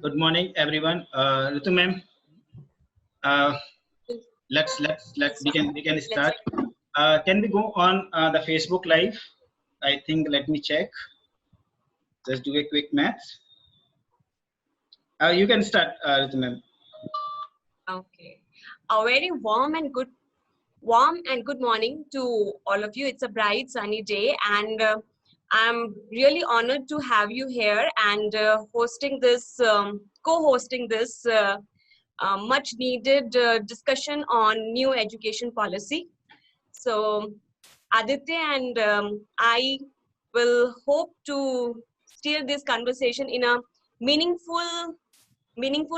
Good morning, everyone. Ritu ma'am, uh, we can start. Can we go on the Facebook Live? I think. Let me check. Just do a quick math. You can start, Ritu ma'am. Okay. A very warm and good morning to all of you. It's a bright sunny day, and I'm really honored to have you here and co-hosting this much needed discussion on new education policy. So Aditya and I will hope to steer this conversation in a meaningful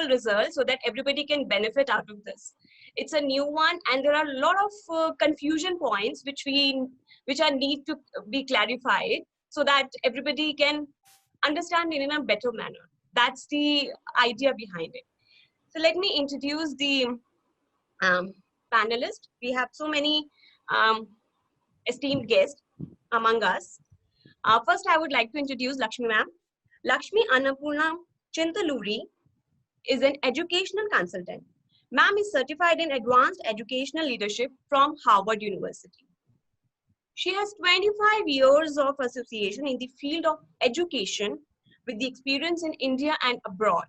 result so that everybody can benefit out of this. It's a new one, and there are a lot of confusion points which are need to be clarified so that everybody can understand it in a better manner. That's the idea behind it. So let me introduce the um, panelists. We have so many um, esteemed guests among us. First, I would like to introduce Lakshmi ma'am. Lakshmi Annapurna Chintaluri is an educational consultant. Ma'am is certified in advanced educational leadership from Harvard University. She has 25 years of association in the field of education with the experience in India and abroad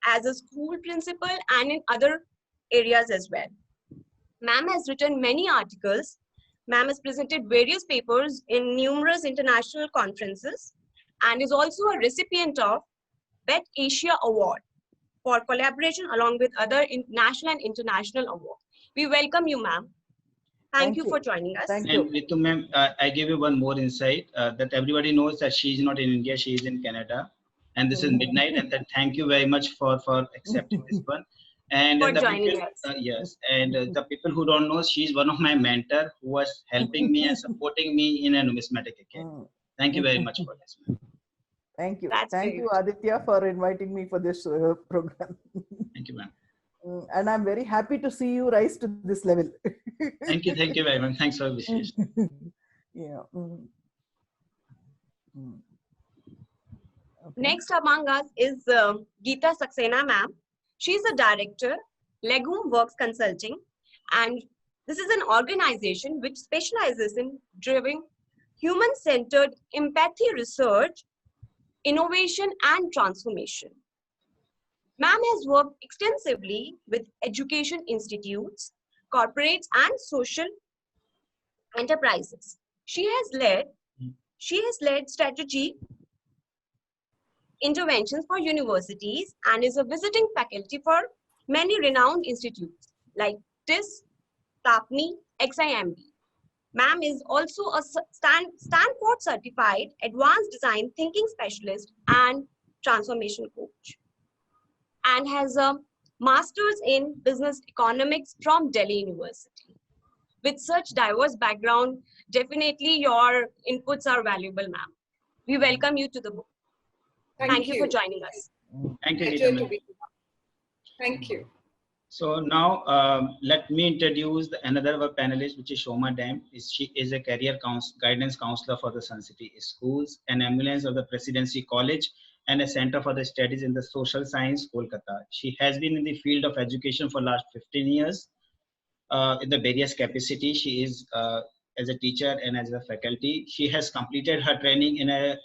as a school principal and in other areas as well. Ma'am has written many articles. Ma'am has presented various papers in numerous international conferences and is also a recipient of BET Asia Award for collaboration along with other national and international awards. We welcome you, ma'am. Thank you for joining us. Thank you. And Ritu ma'am, I give you one more insight that everybody knows that she is not in India, she is in Canada. And this is midnight, and then thank you very much for accepting this one. And for the joining people, us. Yes, and the people who don't know, she is one of my mentor who was helping me and supporting me in a numismatic academy. Thank you very much for this. Thank you. That's Thank great. you, Aditya, for inviting me for this program. Thank you, ma'am. And I'm very happy to see you rise to this level. Thank you very much. Thanks for the appreciation. Yeah. Okay. Next among us is Geeta Saxena, ma'am. She's a director, Legume Works Consulting, and this is an organization which specializes in driving human-centered empathy research, innovation, and transformation. Ma'am has worked extensively with education institutes, corporates, and social enterprises. She has led strategy interventions for universities and is a visiting faculty for many renowned institutes like TIS, TAPNI, XIMB. Ma'am is also a Stanford certified advanced design thinking specialist and transformation coach, and has a master's in business economics from Delhi University. With such diverse background, definitely your inputs are valuable, ma'am. We welcome you to the book. Thank you for joining us. Thank you, Pleasure to Geeta. be here. Thank you. So now let me introduce another of our panelist, which is Shoma Dam. She is a career guidance counselor for the Sun City Schools, an ambulance of the Presidency College, and a Center for the Studies in the Social Science, Kolkata. She has been in the field of education for last 15 years in the various capacities. She is as a teacher and as a faculty. She has completed her training in her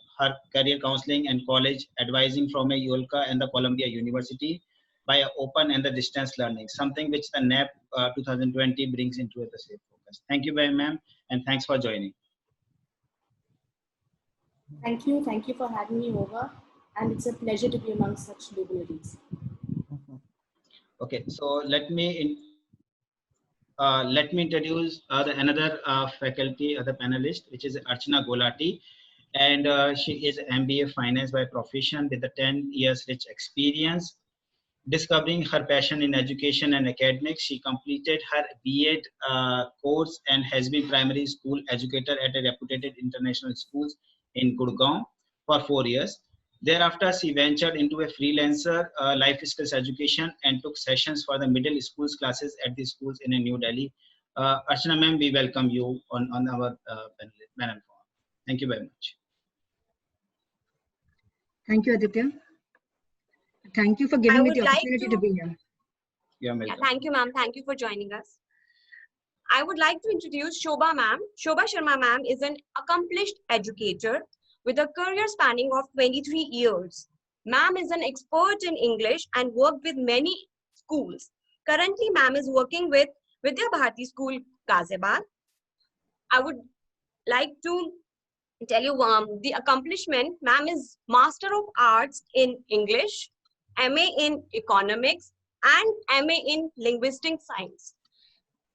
career counseling and college advising from a ULCA and the Columbia University by open and the distance learning, something which the NAP 2020 brings into the safe focus. Thank you very much, ma'am, and thanks for joining. Thank you for having me over, and it's a pleasure to be among such luminaries. Okay, so let me introduce another faculty, other panelist, which is Archana Golati, and she is MBA Finance by profession with a 10 years rich experience. Discovering her passion in education and academics, she completed her B.Ed course and has been primary school educator at a reputed international schools in Gurgaon for 4 years. Thereafter, she ventured into a freelancer life skills education and took sessions for the middle schools classes at the schools in New Delhi. Archana ma'am, we welcome you on our panel forum. Thank you very much. Thank you, Aditya. Thank you for I giving me would the like opportunity to to, be here. Yeah, yeah, welcome. thank you, ma'am. Thank you for joining us. I would like to introduce Shobha ma'am. Shobha Sharma ma'am is an accomplished educator with a career spanning of 23 years. Ma'am is an expert in English and worked with many schools. Currently, ma'am is working with Vidya Bharati School, Ghaziabad. I would like to tell you the accomplishment. Ma'am is Master of Arts in English, MA in Economics, and MA in Linguistic Science.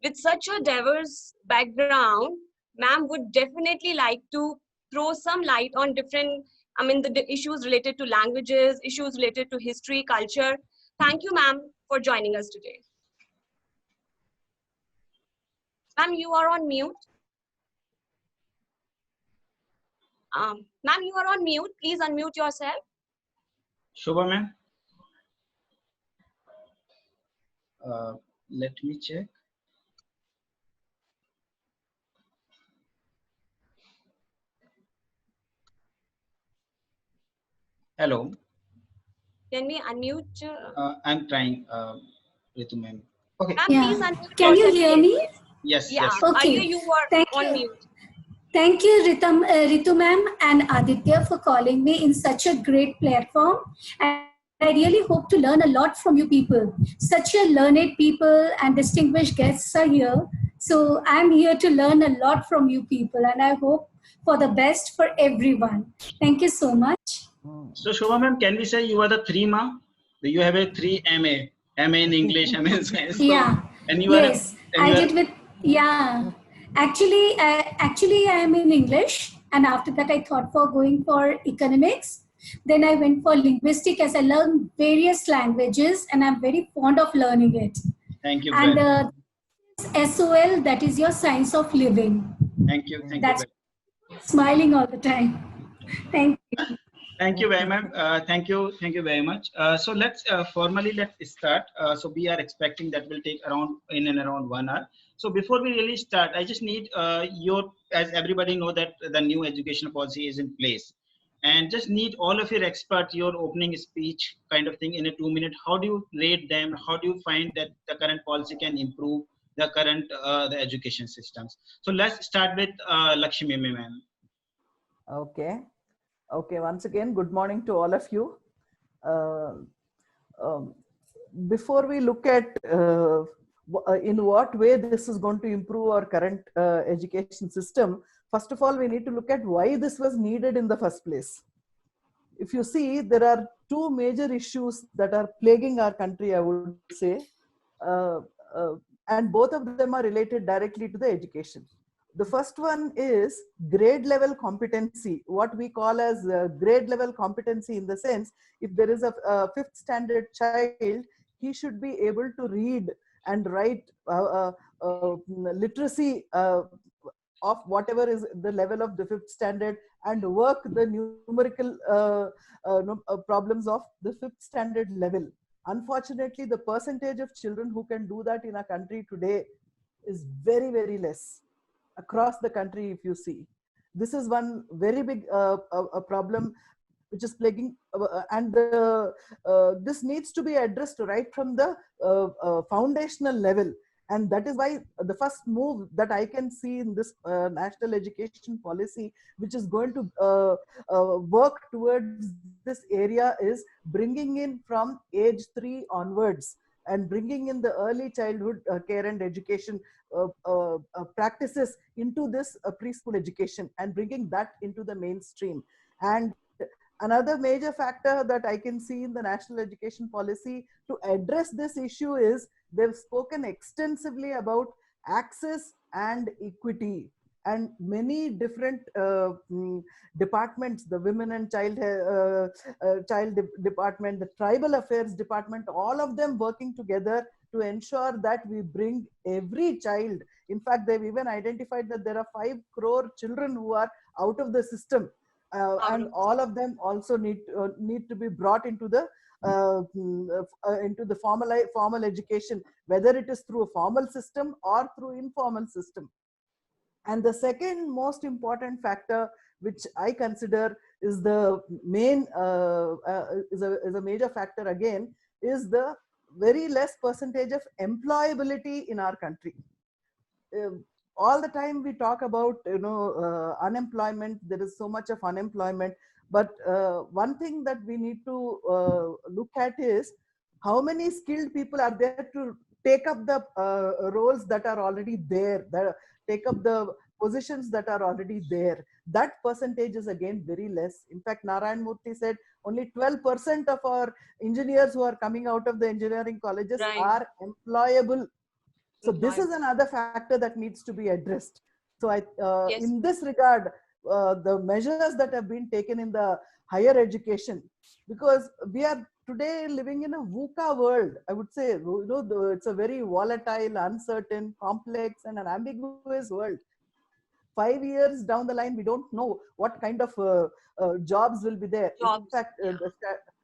With such a diverse background, ma'am would definitely like to throw some light on different, the issues related to languages, issues related to history, culture. Thank you, ma'am, for joining us today. Ma'am, you are on mute. Ma'am, you are on mute. Please unmute yourself. Shobha ma'am, uh, let me check. Hello. Can we unmute? I'm trying, Ritu ma'am. Okay. Ma'am, Yeah. please unmute Can you yourself hear again. me? Yes, Yeah, yes. earlier Okay. you were Thank on you. mute. Thank you, Ritu ma'am and Aditya, for calling me in such a great platform. And I really hope to learn a lot from you people. Such a learned people and distinguished guests are here. So I'm here to learn a lot from you people. And I hope for the best for everyone. Thank you so much. So Shobha ma'am, can we say you are the three ma? You have a three MA, MA in English, MA in science. So, Yeah. and you are, Yes. and I you are, did with, yeah. Actually, I am in English, and after that, I thought for going for economics. Then I went for linguistic as I learned various languages, and I'm very fond of learning it. thank you And very, SOL, that is your science of living. thank you That's very. smiling all the time. Thank you. Thank you very much. Thank you very much. So let's start. So we are expecting that will take around in and around 1 hour. So before we really start, I just need as everybody know that the new education policy is in place, and just need all of your expert, your opening speech kind of thing in a 2 minute. How do you rate them? How do you find that the current policy can improve the current the education systems? So let's start with Lakshmi ma'am. Okay. Okay. Once again, good morning to all of you. Uh, um, Before we look at in what way this is going to improve our current education system, first of all, we need to look at why this was needed in the first place. If you see, there are two major issues that are plaguing our country, I would say, uh, uh, and both of them are related directly to the education. The first one is grade level competency, what we call as grade level competency, in the sense, if there is a fifth standard child, he should be able to read and write literacy of whatever is the level of the fifth standard, and work the numerical problems of the fifth standard level. Unfortunately, the percentage of children who can do that in a country today is very, very less across the country. If you see, this is one very big problem which is plaguing, and this needs to be addressed right from the foundational level. And that is why the first move that I can see in this national education policy, which is going to work towards this area, is bringing in from age 3 onwards, and bringing in the early childhood care and education practices into this preschool education, and bringing that into the mainstream. And another major factor that I can see in the national education policy to address this issue is they've spoken extensively about access and equity, and many different departments, the women and child department, the tribal affairs department, all of them working together to ensure that we bring every child. In fact, they've even identified that there are 5 crore children who are out of the system, and all of them also need to be brought into the formal education, whether it is through a formal system or through informal system. And the second most important factor, which I consider is the main is a major factor again, is the very less percentage of employability in our country. All the time we talk about unemployment. There is so much of unemployment, but one thing that we need to look at is how many skilled people are there to take up the roles that are already there, that take up the positions that are already there. That percentage is again very less. In fact, Narayan Murthy said only 12% of our engineers who are coming out of the engineering colleges are employable. So this is another factor that needs to be addressed. So in this regard, the measures that have been taken in the higher education, because we are today living in a VUCA world, I would say, it's a very volatile, uncertain, complex, and an ambiguous world. 5 years down the line, we don't know what kind of jobs will be there. In fact,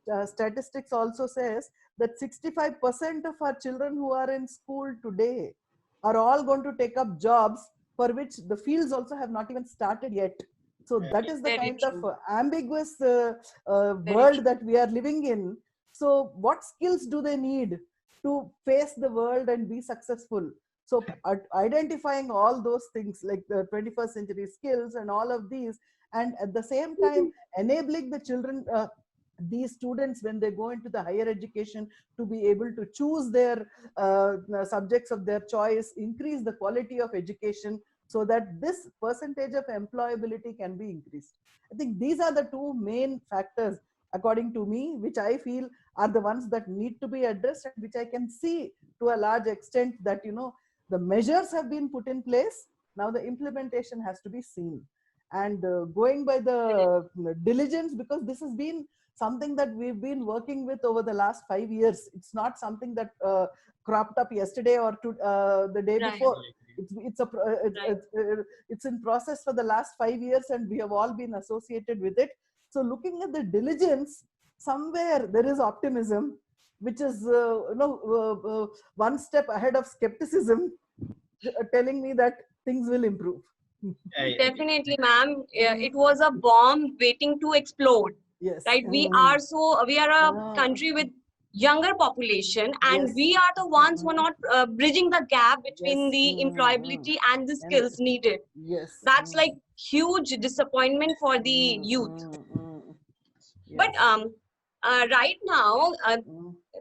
the statistics also says that 65% of our children who are in school today are all going to take up jobs for which the fields also have not even started yet. So that is the kind of ambiguous world that we are living in. So what skills do they need to face the world and be successful? So identifying all those things like the 21st century skills and all of these, and at the same time enabling the children, these students, when they go into the higher education, to be able to choose their subjects of their choice, increase the quality of education so that this percentage of employability can be increased. I think these are the two main factors, according to me, which I feel are the ones that need to be addressed, and which I can see to a large extent that, the measures have been put in place. Now the implementation has to be seen. And going by the diligence, because this has been something that we've been working with over the last 5 years. It's not something that cropped up yesterday or the day before. It's in process for the last 5 years, and we have all been associated with it. So looking at the diligence, somewhere there is optimism, which is one step ahead of skepticism, telling me that things will improve. Definitely, ma'am. It was a bomb waiting to explode. Yes. Right. We are a country with younger population, and we are the ones who are not bridging the gap between the employability and the skills needed. Yes. That's like huge disappointment for the youth. But right now,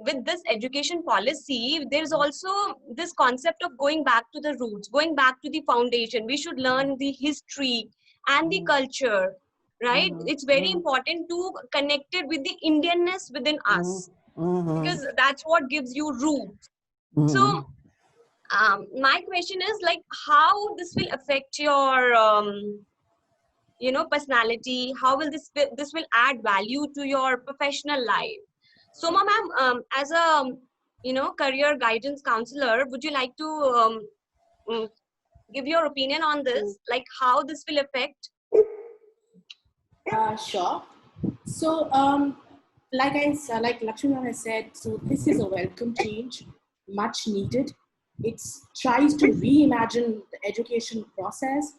with this education policy, there is also this concept of going back to the roots, going back to the foundation. We should learn the history and the culture, right? It's very important to connect it with the Indianness within us, because that's what gives you roots. So my question is, like, how this will affect your personality? How will this will add value to your professional life? So, ma'am, as a career guidance counselor, would you like to give your opinion on this, like how this will affect? Sure. So, like Lakshmi has said, so this is a welcome change, much needed. It tries to reimagine the education process.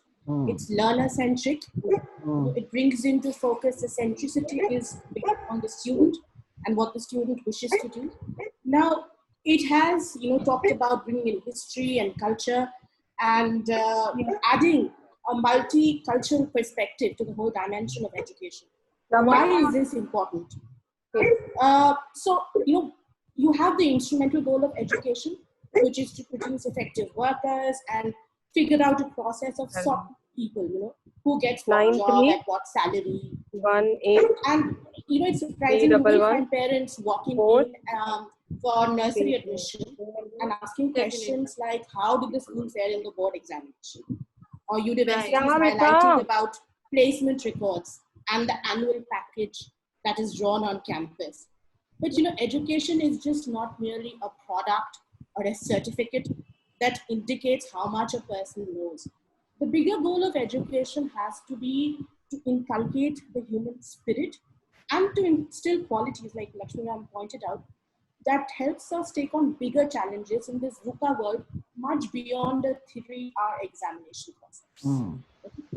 It's learner-centric. It brings into focus the centricity is on the student and what the student wishes to do. Now, it has, talked about bringing in history and culture and, adding a multicultural perspective to the whole dimension of education. Why is this important? So, you have the instrumental goal of education, which is to produce effective workers and figure out a process of sort people, who gets what job at what salary. 18. And, it's surprising to find parents walking in for nursery admission and asking questions like, how did the school fare in the board examination? Or universities highlighting about placement records and the annual package that is drawn on campus. But, education is just not merely a product or a certificate that indicates how much a person knows. The bigger goal of education has to be to inculcate the human spirit and to instill qualities, like Lakshmi pointed out, that helps us take on bigger challenges in this VUCA world, much beyond a 3-hour examination process.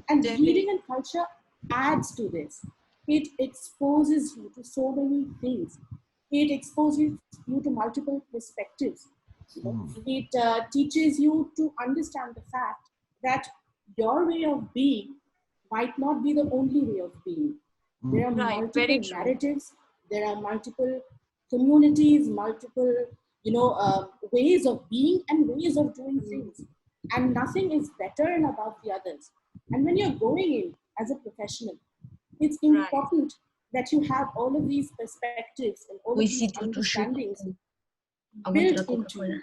And reading and culture adds to this. it exposes you to so many things. It exposes you to multiple perspectives. You know? It teaches you to understand the fact that your way of being might not be the only way of being. There are Right, very multiple true. narratives. There are multiple communities, multiple, ways of being and ways of doing things. And nothing is better and above the others. And when you're going in as a professional, it's important that you have all of these perspectives and all of these understandings built into you.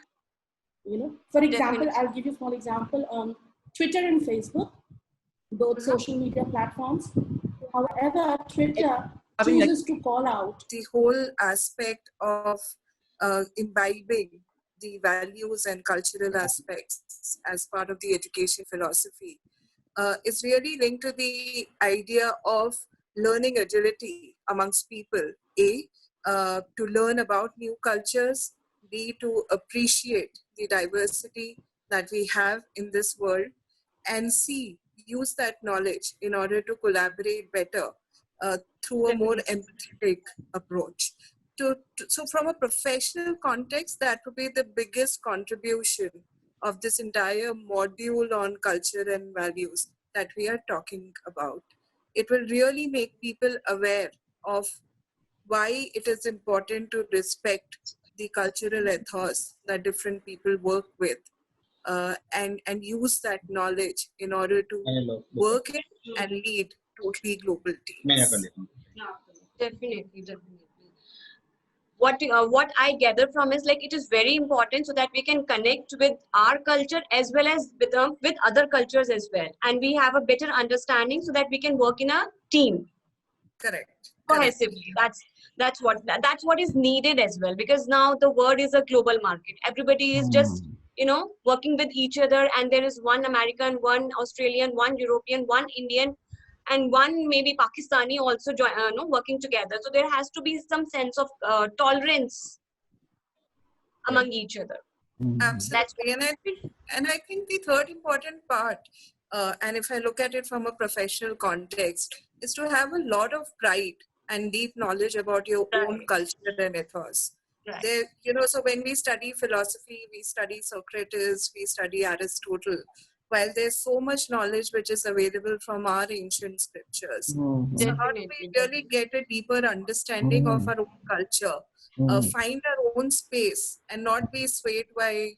You know, for example, Definitely. I'll give you a small example. Twitter and Facebook, both social media platforms. However, Twitter chooses to call out the whole aspect of imbibing the values and cultural aspects as part of the education philosophy is really linked to the idea of learning agility amongst people. A, to learn about new cultures. B, to appreciate the diversity that we have in this world. And C, use that knowledge in order to collaborate better through a more empathetic approach. So from a professional context, that would be the biggest contribution of this entire module on culture and values that we are talking about. It will really make people aware of why it is important to respect the cultural ethos that different people work with, and use that knowledge in order to work in and lead totally global teams. Definitely. What I gather from is like it is very important so that we can connect with our culture as well as with other cultures as well, and we have a better understanding so that we can work in a team Correct. cohesively. That's what is needed as well, because now the world is a global market. Everybody is just working with each other, and there is one American, one Australian, one European, one Indian, and one maybe Pakistani also working together. So there has to be some sense of tolerance among each other. Absolutely. And I think the third important part, and if I look at it from a professional context, is to have a lot of pride and deep knowledge about your own culture and ethos. There, so when we study philosophy, we study Socrates, we study Aristotle. While there's so much knowledge which is available from our ancient scriptures. So how do we really get a deeper understanding of our own culture, find our own space, and not be swayed by,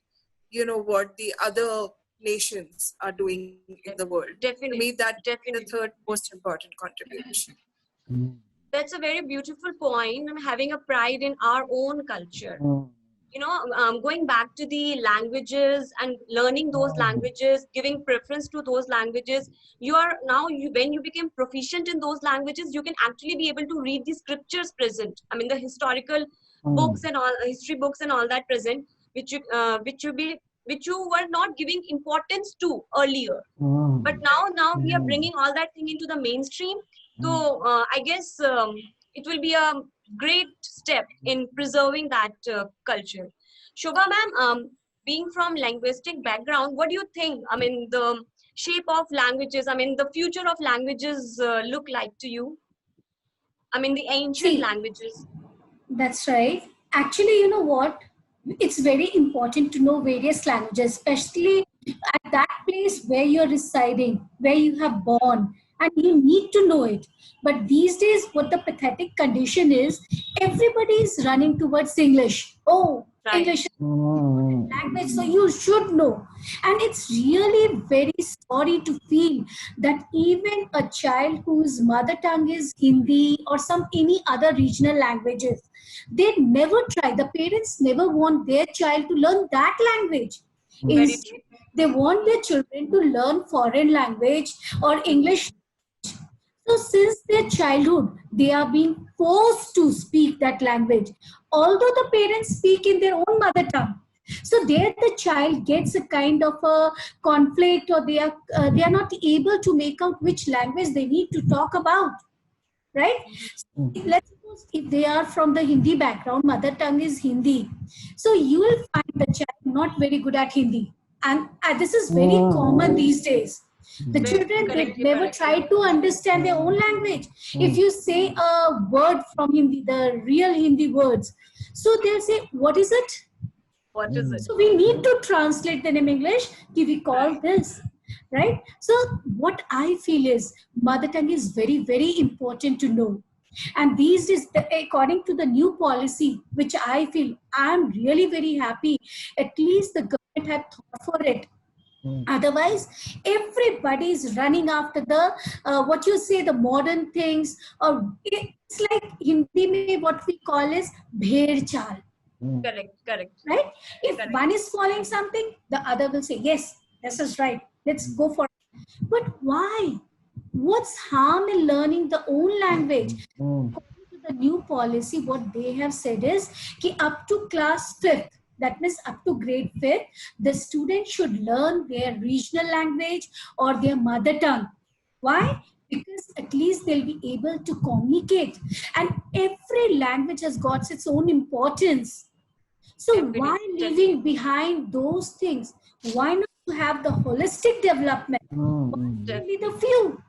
what the other nations are doing in the world? Definitely. To me, that's the third most important contribution. That's a very beautiful point, having a pride in our own culture. Going back to the languages and learning those languages, giving preference to those languages, when you become proficient in those languages, you can actually be able to read the scriptures present. I mean, the historical books and all, history books and all that present, which you were not giving importance to earlier. But now we are bringing all that thing into the mainstream. So I guess it will be a great step in preserving that culture. Shobha ma'am, being from linguistic background, what do you think? I mean, the shape of languages, I mean, the future of languages look like to you? I mean, the ancient languages. That's right. Actually, you know what? It's very important to know various languages, especially at that place where you're residing, where you have born, and you need to know it. But these days, what the pathetic condition is, everybody is running towards English. Oh, Right. English language, so you should know. And it's really very sorry to feel that even a child whose mother tongue is Hindi or any other regional languages, they never try. The parents never want their child to learn that language. Instead, they want their children to learn foreign language or English. So since their childhood, they are being forced to speak that language, although the parents speak in their own mother tongue. So there the child gets a kind of a conflict, or they are not able to make out which language they need to talk about, right? So let's suppose if they are from the Hindi background, mother tongue is Hindi. So you will find the child not very good at Hindi. And this is very common these days. The Very children, they correctly never correct. try to understand their own language. If you say a word from Hindi, the real Hindi words, so they'll say, what is it? What is it? So we need to translate them in English. We call this, right? So what I feel is mother tongue is very, very important to know. And these days, according to the new policy, which I feel I'm really very happy, at least the government had thought for it. Otherwise, everybody is running after the, what you say, the modern things, or it's like Hindi mein what we call is bhed chal. Correct, correct. Right? If Correct. one is following something, the other will say, yes, this is right. Let's go for it. But why? What's harm in learning the own language? According to the new policy, what they have said is ki up to class 5th, that means up to grade 5th, the student should learn their regional language or their mother tongue. Why? Because at least they'll be able to communicate. And every language has got its own importance. So why leaving behind those things? Why not to have the holistic development? Only the few.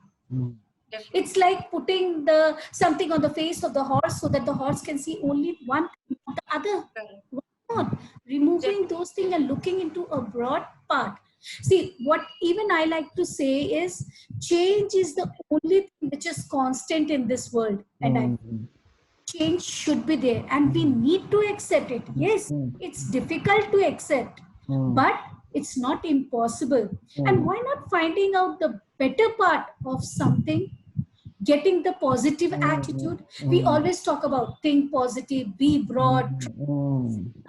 It's like putting the something on the face of the horse so that the horse can see only one, not the other. Why not? Removing those things and looking into a broad part. See, what even I like to say is change is the only thing which is constant in this world. And change should be there and we need to accept it. Yes, it's difficult to accept, but it's not impossible. And why not finding out the better part of something, getting the positive attitude? We always talk about think positive, be broad,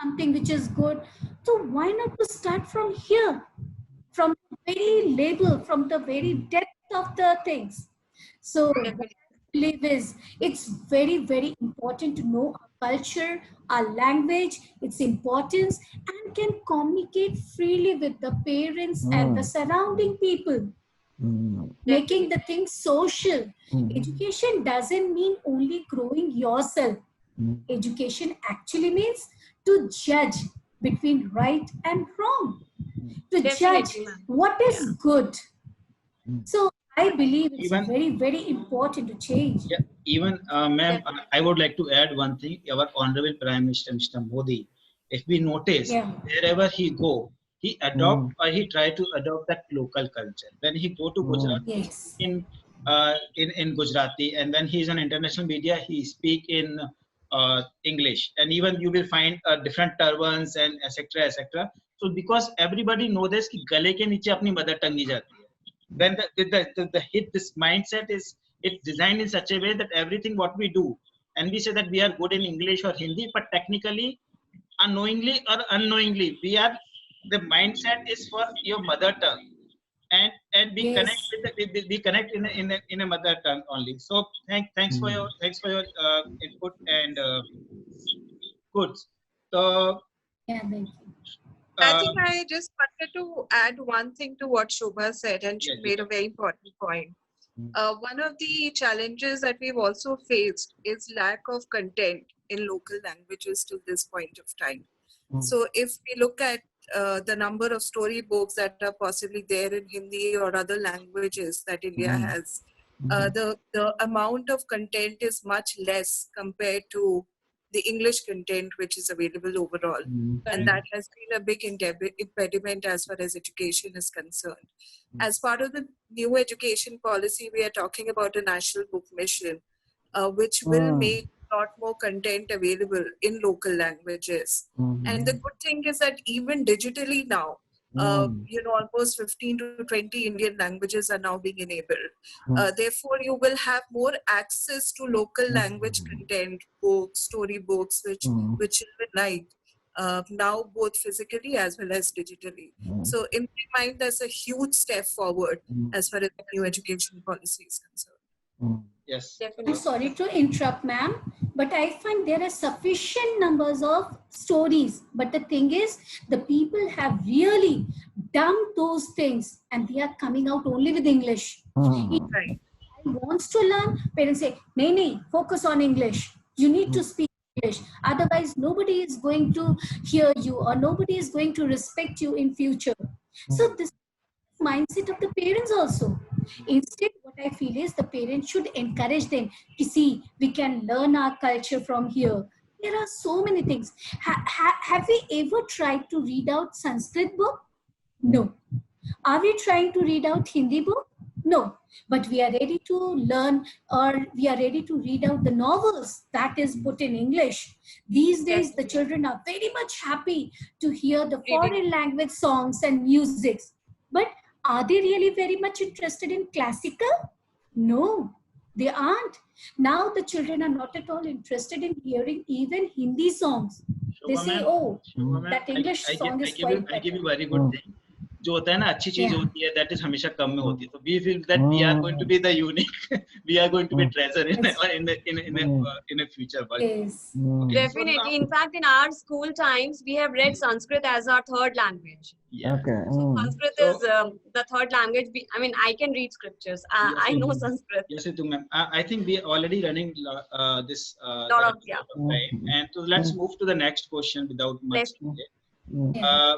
something which is good. So why not to start from here, from the very label, from the very depth of the things? So believe is it's very, very important to know our culture, our language, its importance, and can communicate freely with the parents and the surrounding people, making the things social. Education doesn't mean only growing yourself. Education actually means to judge between right and wrong, to judge what is good. So I believe it's very, very important to change. Yeah, even, ma'am, I would like to add one thing. Our Honorable Prime Minister, Mr. Modi, if we notice, wherever he go, he he try to adopt that local culture. When he go to Gujarat, in Gujarati, and when he's on international media, he speak in English. And even you will find different turbans and etc. etc. So because everybody knows this, कि गले के नीचे अपनी mother tongue नहीं जाती है. When this mindset is, it's designed in such a way that everything what we do, and we say that we are good in English or Hindi, but technically, unknowingly or unknowingly, the mindset is for your mother tongue, and we connect with we connect in a mother tongue only. So thanks for your input and goods. So thank you. I think I just wanted to add one thing to what Shobha said, and she made a very important point. One of the challenges that we've also faced is lack of content in local languages to this point of time. So if we look at the number of storybooks that are possibly there in Hindi or other languages that India has, the amount of content is much less compared to the English content which is available overall. And that has been a big impediment as far as education is concerned. As part of the new education policy, we are talking about a national book mission, which will make a lot more content available in local languages. And the good thing is that even digitally now, almost 15 to 20 Indian languages are now being enabled. Therefore, you will have more access to local language content, books, storybooks, which children like now, both physically as well as digitally. So, in my mind, that's a huge step forward as far as the new education policy is concerned. Yes. I'm sorry to interrupt, ma'am, but I find there are sufficient numbers of stories. But the thing is, the people have really dumped those things and they are coming out only with English. If Right. wants to learn, parents say, "Nahi, focus on English. You need to speak English. Otherwise, nobody is going to hear you or nobody is going to respect you in future." So this mindset of the parents also. Instead, what I feel is the parents should encourage them to see we can learn our culture from here. There are so many things. Have we ever tried to read out Sanskrit book? No. Are we trying to read out Hindi book? No. But we are ready to learn, or we are ready to read out the novels that is put in English. These days, the children are very much happy to hear the foreign language songs and musics. But are they really very much interested in classical? No, they aren't. Now the children are not at all interested in hearing even Hindi songs. They say, oh, that English song is quite better. I give you very good thing. जो होता है ना अच्छी चीज होती है, that is हमेशा कम में होती है. So we feel that we are going to be the unique, we are going to be treasure in a future world. Yes. Definitely. In fact, in our school times, we have read Sanskrit as our third language. Yeah. Okay. So Sanskrit is the third language. I mean, I can read scriptures. I know Sanskrit. Yes, Ritu ma'am. I think we are already running this Lot of time, and so let's move to the next question without much delay.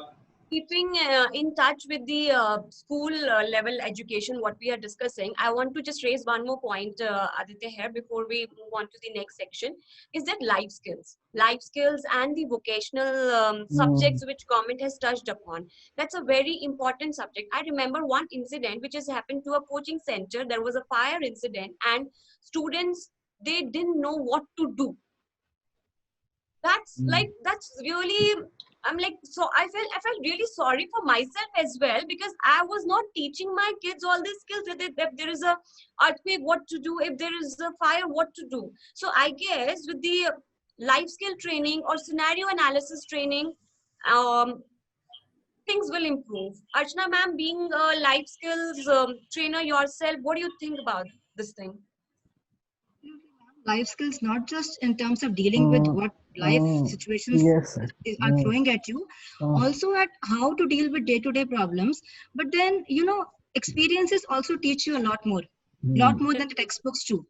Keeping in touch with the school level education, what we are discussing, I want to just raise one more point, Aditya, here before we move on to the next section, is that life skills and the vocational subjects which government has touched upon. That's a very important subject. I remember one incident which has happened to a coaching center. There was a fire incident and students, they didn't know what to do. That's really, I'm like, so I felt really sorry for myself as well, because I was not teaching my kids all these skills. If there is a earthquake, what to do? If there is a fire, what to do? So I guess with the life skill training or scenario analysis training, things will improve. Archana ma'am, being a life skills trainer yourself, what do you think about this thing? Life skills, not just in terms of dealing with what life situations are throwing at you, also at how to deal with day-to-day problems. But then, experiences also teach you a lot more than the textbooks do.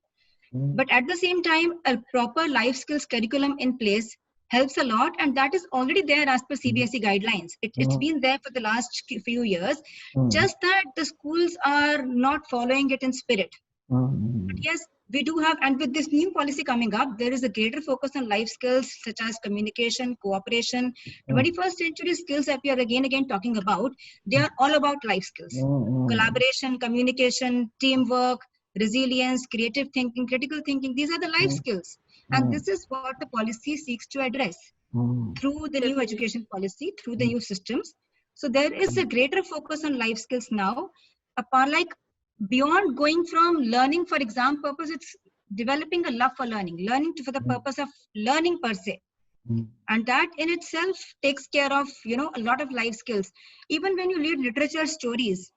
But at the same time, a proper life skills curriculum in place helps a lot, and that is already there as per CBSE guidelines. It's been there for the last few years, just that the schools are not following it in spirit. But yes, we do have, and with this new policy coming up, there is a greater focus on life skills such as communication, cooperation, 21st century skills that we are again talking about. They are all about life skills. Collaboration, communication, teamwork, resilience, creative thinking, critical thinking. These are the life skills. And this is what the policy seeks to address through the new education policy, through the new systems. So there is a greater focus on life skills now. Beyond going from learning for exam purpose, it's developing a love for learning for the purpose of learning per se. And that in itself takes care of, a lot of life skills. Even when you read literature stories,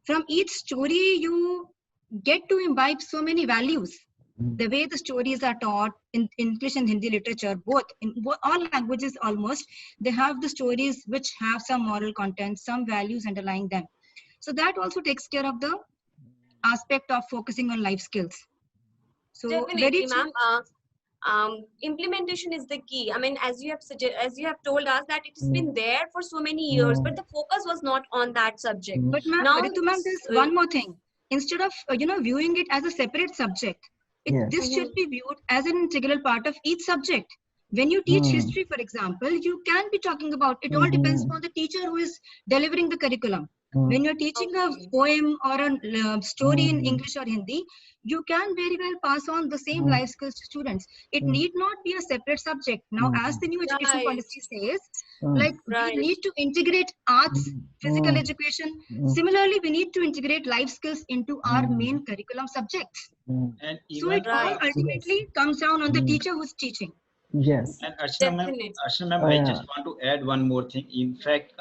from each story, you get to imbibe so many values. The way the stories are taught in English and Hindi literature, both in all languages almost, they have the stories which have some moral content, some values underlying them. So that also takes care of the aspect of focusing on life skills. So definitely, ma'am. Implementation is the key. I mean, as you have told us that it's been there for so many years, but the focus was not on that subject. But now, there's one more thing. Instead of viewing it as a separate subject, this should be viewed as an integral part of each subject. When you teach history, for example, you can be talking about it. All depends on the teacher who is delivering the curriculum. When you're teaching a poem or a story in English or Hindi, you can very well pass on the same life skills to students. It need not be a separate subject. Now, as the new education policy says, we need to integrate arts, physical education. Similarly, we need to integrate life skills into our main curriculum subjects. And so it all ultimately comes down on the teacher who's teaching. Yes. And Archana ma'am, I just want to add one more thing. In fact,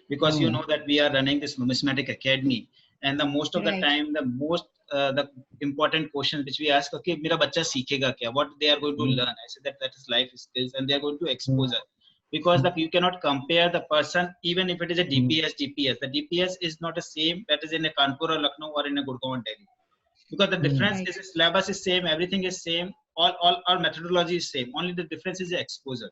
because you know that we are running this numismatic academy, and the most of the time, the important question which we ask, okay, mera bacha seekhega kya? What they are going to learn? I said that is life skills, and they are going to expose us. Because you cannot compare the person, even if it is a DPS. The DPS is not the same that is in a Kanpur or Lucknow or in a Gurgaon, Delhi. Because the difference is syllabus is same, everything is same, all our methodology is same. Only the difference is the exposure,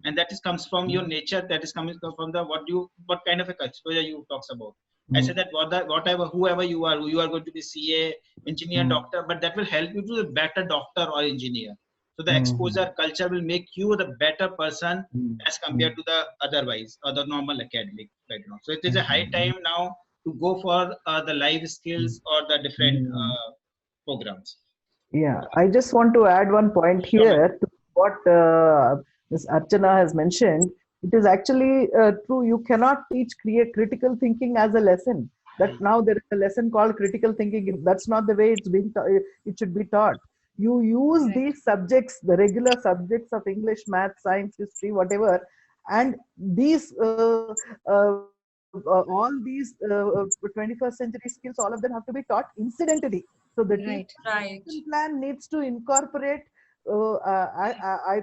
and that is comes from your nature. That is coming from the what kind of a exposure you talks about. I said that whatever, whoever you are going to be CA, engineer, doctor, but that will help you to be a better doctor or engineer. So the exposure culture will make you the better person as compared to the otherwise or the normal academic background. So it is a high time now to go for the life skills or the different programs. Yeah, I just want to add one point here to what Ms. Archana has mentioned. It is actually true. You cannot teach critical thinking as a lesson. That now there is a lesson called critical thinking. That's not the way it's being. It should be taught. You use these subjects, the regular subjects of English, math, science, history, whatever, and these all these 21st century skills, all of them have to be taught incidentally. So the teaching plan needs to incorporate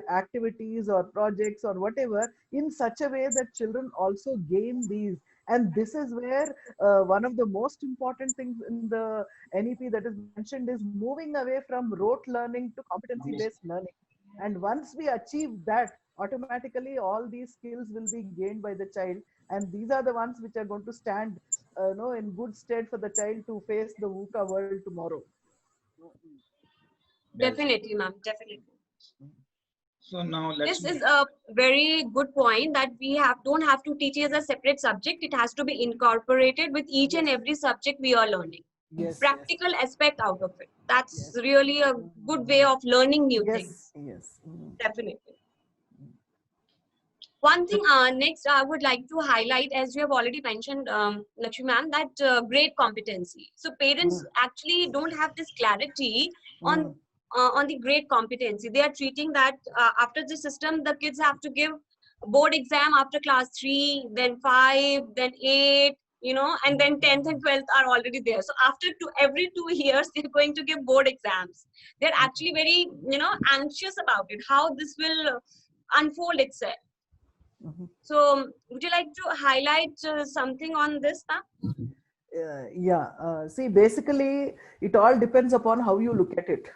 activities or projects or whatever in such a way that children also gain these. And this is where one of the most important things in the NEP that is mentioned is moving away from rote learning to competency-based learning. And once we achieve that, automatically all these skills will be gained by the child. And these are the ones which are going to stand in good stead for the child to face the VUCA world tomorrow. Definitely, ma'am. Definitely. So now this is a very good point that we don't have to teach it as a separate subject. It has to be incorporated with each and every subject we are learning. Practical aspect out of it. That's really a good way of learning new things. Definitely. One thing next I would like to highlight, as you have already mentioned, Lakshmi ma'am, that grade competency. So parents actually don't have this clarity on the grade competency. They are treating that after the system, the kids have to give board exam after class 3, then 5, then 8, and then 10th and 12th are already there. So after every 2 years, they're going to give board exams. They're actually very, anxious about it, how this will unfold itself. So would you like to highlight something on this, ma'am? See, basically, it all depends upon how you look at it.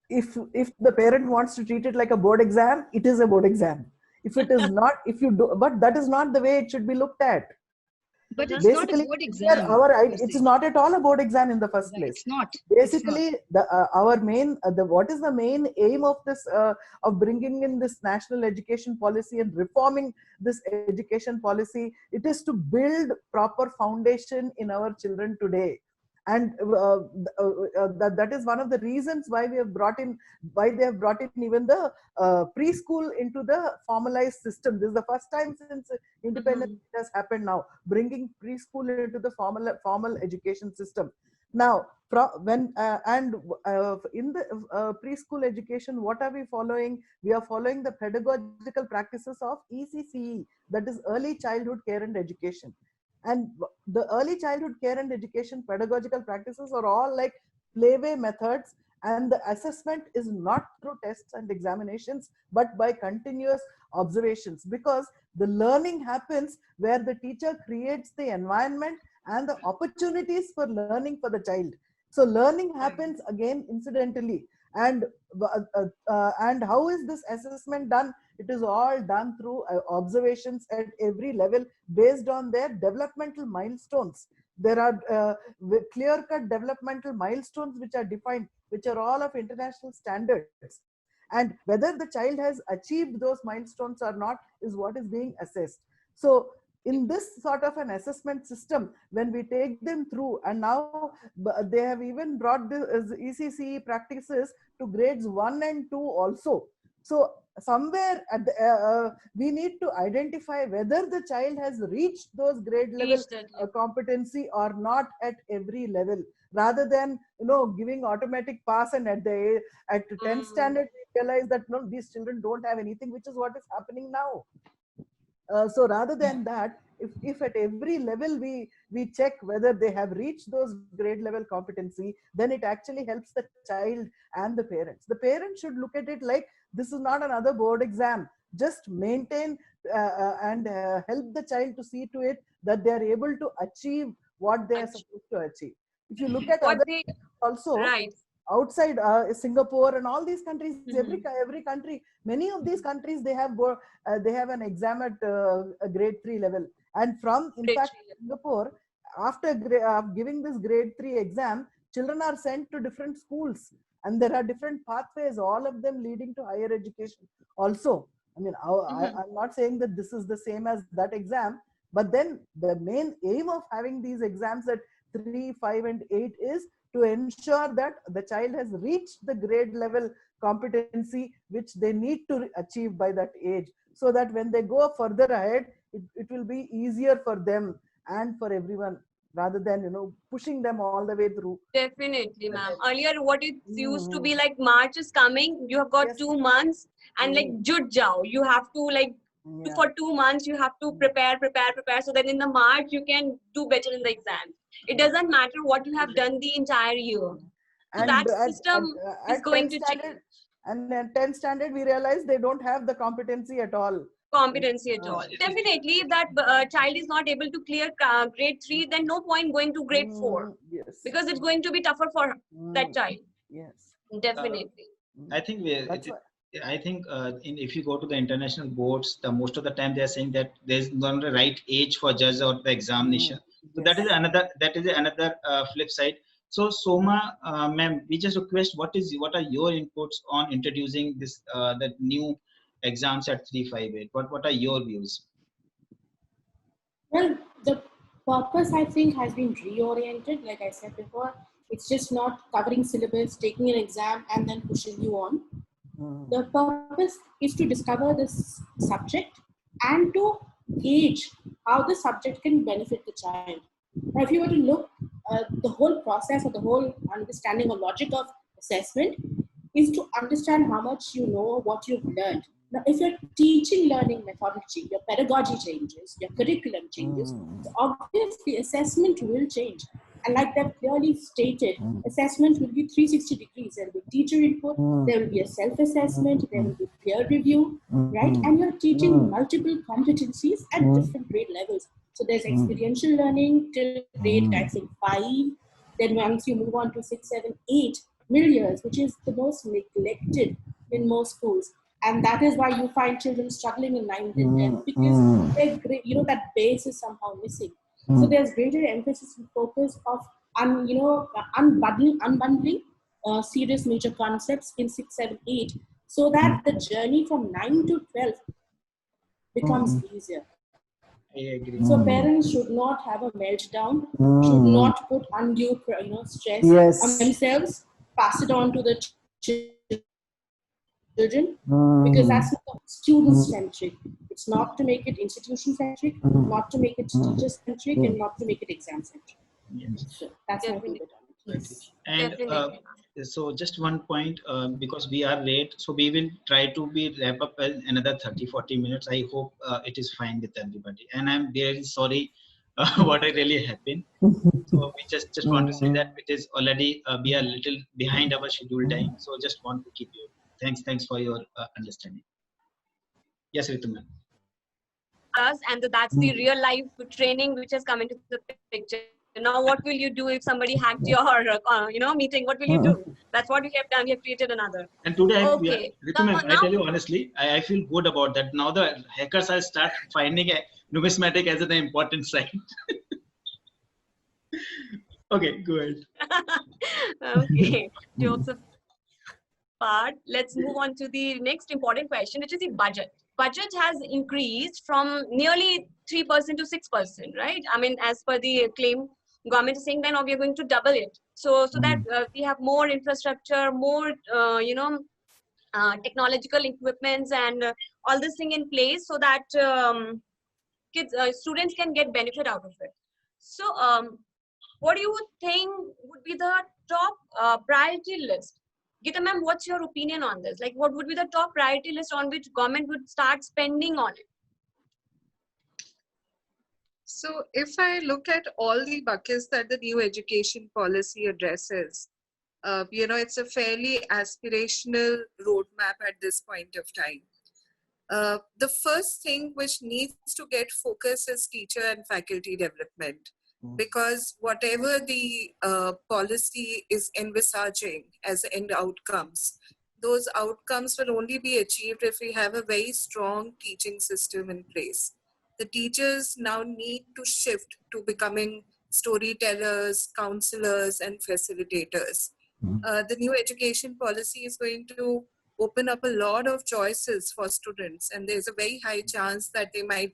If the parent wants to treat it like a board exam, it is a board exam. If it is not, but that is not the way it should be looked at. But it's not a board exam. It's not at all a board exam in the first place. It's not. Basically, what is the main aim of this of bringing in this national education policy and reforming this education policy? It is to build proper foundation in our children today. And that is one of the reasons why they have brought in even the preschool into the formalized system. This is the first time since independence it has happened now, bringing preschool into the formal education system. Now, in the preschool education, what are we following? We are following the pedagogical practices of ECCE, that is Early Childhood Care and Education. And the early childhood care and education pedagogical practices are all like playway methods, and the assessment is not through tests and examinations, but by continuous observations, because the learning happens where the teacher creates the environment and the opportunities for learning for the child. So learning happens again incidentally. And how is this assessment done? It is all done through observations at every level based on their developmental milestones. There are clear-cut developmental milestones which are defined, which are all of international standards. And whether the child has achieved those milestones or not is what is being assessed. So in this sort of an assessment system, when we take them through, and now they have even brought the ECCE practices to grades 1 and 2 also. So somewhere at the, we need to identify whether the child has reached those grade level competency or not at every level, rather than giving automatic pass, and at 10th standard we realize that no, these children don't have anything, which is what is happening now. So rather than that, if at every level we check whether they have reached those grade level competency, then it actually helps the child and the parents. The parents should look at it like this is not another board exam. Just maintain and help the child to see to it that they are able to achieve what they are supposed to achieve. If you look at other also, outside Singapore and all these countries, every country, many of these countries, they have an exam at grade 3 level. And from, in fact, Singapore, after giving this grade 3 exam, children are sent to different schools, and there are different pathways, all of them leading to higher education also. I mean, I'm not saying that this is the same as that exam, but then the main aim of having these exams at 3, 5, and 8 is to ensure that the child has reached the grade level competency which they need to achieve by that age, so that when they go further ahead, it will be easier for them and for everyone, rather than pushing them all the way through. Definitely, ma'am. Earlier, what it used to be like, March is coming, you have got Yes. 2 months, and like jut jao, you have to like for 2 months you have to prepare, so that in the March you can do better in the exam. It doesn't matter what you have done the entire year. So And that system is going to change. And at 10th standard, we realize they don't have the competency at all. Competency at all. Definitely, if that child is not able to clear grade 3, then no point going to grade 4. Yes. Because it's going to be tougher for that child. Yes. Definitely. I think if you go to the international boards, most of the time they are saying that there's not the right age for judge or the examination. So that is another flip side. So Soma, ma'am, we just request what are your inputs on introducing this the new exams at 358? What are your views? Well, the purpose, I think, has been reoriented. Like I said before, it's just not covering syllabus, taking an exam, and then pushing you on. The purpose is to discover this subject and to gauge how the subject can benefit the child. Now, if you were to look, the whole process or the whole understanding or logic of assessment is to understand how much you know, what you've learned. Now, if your teaching learning methodology, your pedagogy changes, your curriculum changes, so obviously assessment will change. And like they've clearly stated, assessment will be 360 degrees. There will be teacher input, there will be a self-assessment, there will be peer review, right? And you're teaching multiple competencies at different grade levels. So there's experiential learning till grade, I think, 5. Then once you move on to 6, 7, 8, middle years, which is the most neglected in most schools. And that is why you find children struggling in 9th and 10th, because that base is somehow missing. So there's greater emphasis and focus of unbundling serious major concepts in 6, 7, 8, so that the journey from 9 to 12 becomes easier. I agree. So parents should not have a meltdown, should not put undue stress on themselves, pass it on to the children, because that's not student-centric. It's not to make it institution-centric, not to make it teacher-centric, and not to make it exam-centric. Yes. So that's my view on it. And so just one point, because we are late, so we will try to wrap up another 30-40 minutes. I hope it is fine with everybody. And I'm very sorry what really happened. So we just want to say that it is already we are a little behind our scheduled time. So just want to keep you. Thanks for your understanding. Yes, Ritu ma'am. And that's the real life training which has come into the picture. Now, what will you do if somebody hacked your meeting? What will you do? That's what we have done. We have created another. And today, Ritu ma'am, I tell you honestly, I feel good about that. Now the hackers will start finding a numismatic as an important site. Okay, go ahead. Okay, jokes apart. Let's move on to the next important question, which is the budget. Budget has increased from nearly 3% to 6%, right? I mean, as per the claim, government is saying that now we are going to double it. So that we have more infrastructure, more, technological equipments and all this thing in place, so that students can get benefit out of it. So what do you think would be the top priority list? Geeta ma'am, what's your opinion on this? Like, what would be the top priority list on which government would start spending on it? So if I look at all the buckets that the new education policy addresses, it's a fairly aspirational roadmap at this point of time. The first thing which needs to get focus is teacher and faculty development. Because whatever the policy is envisaging as end outcomes, those outcomes will only be achieved if we have a very strong teaching system in place. The teachers now need to shift to becoming storytellers, counselors, and facilitators. The new education policy is going to open up a lot of choices for students, and there's a very high chance that they might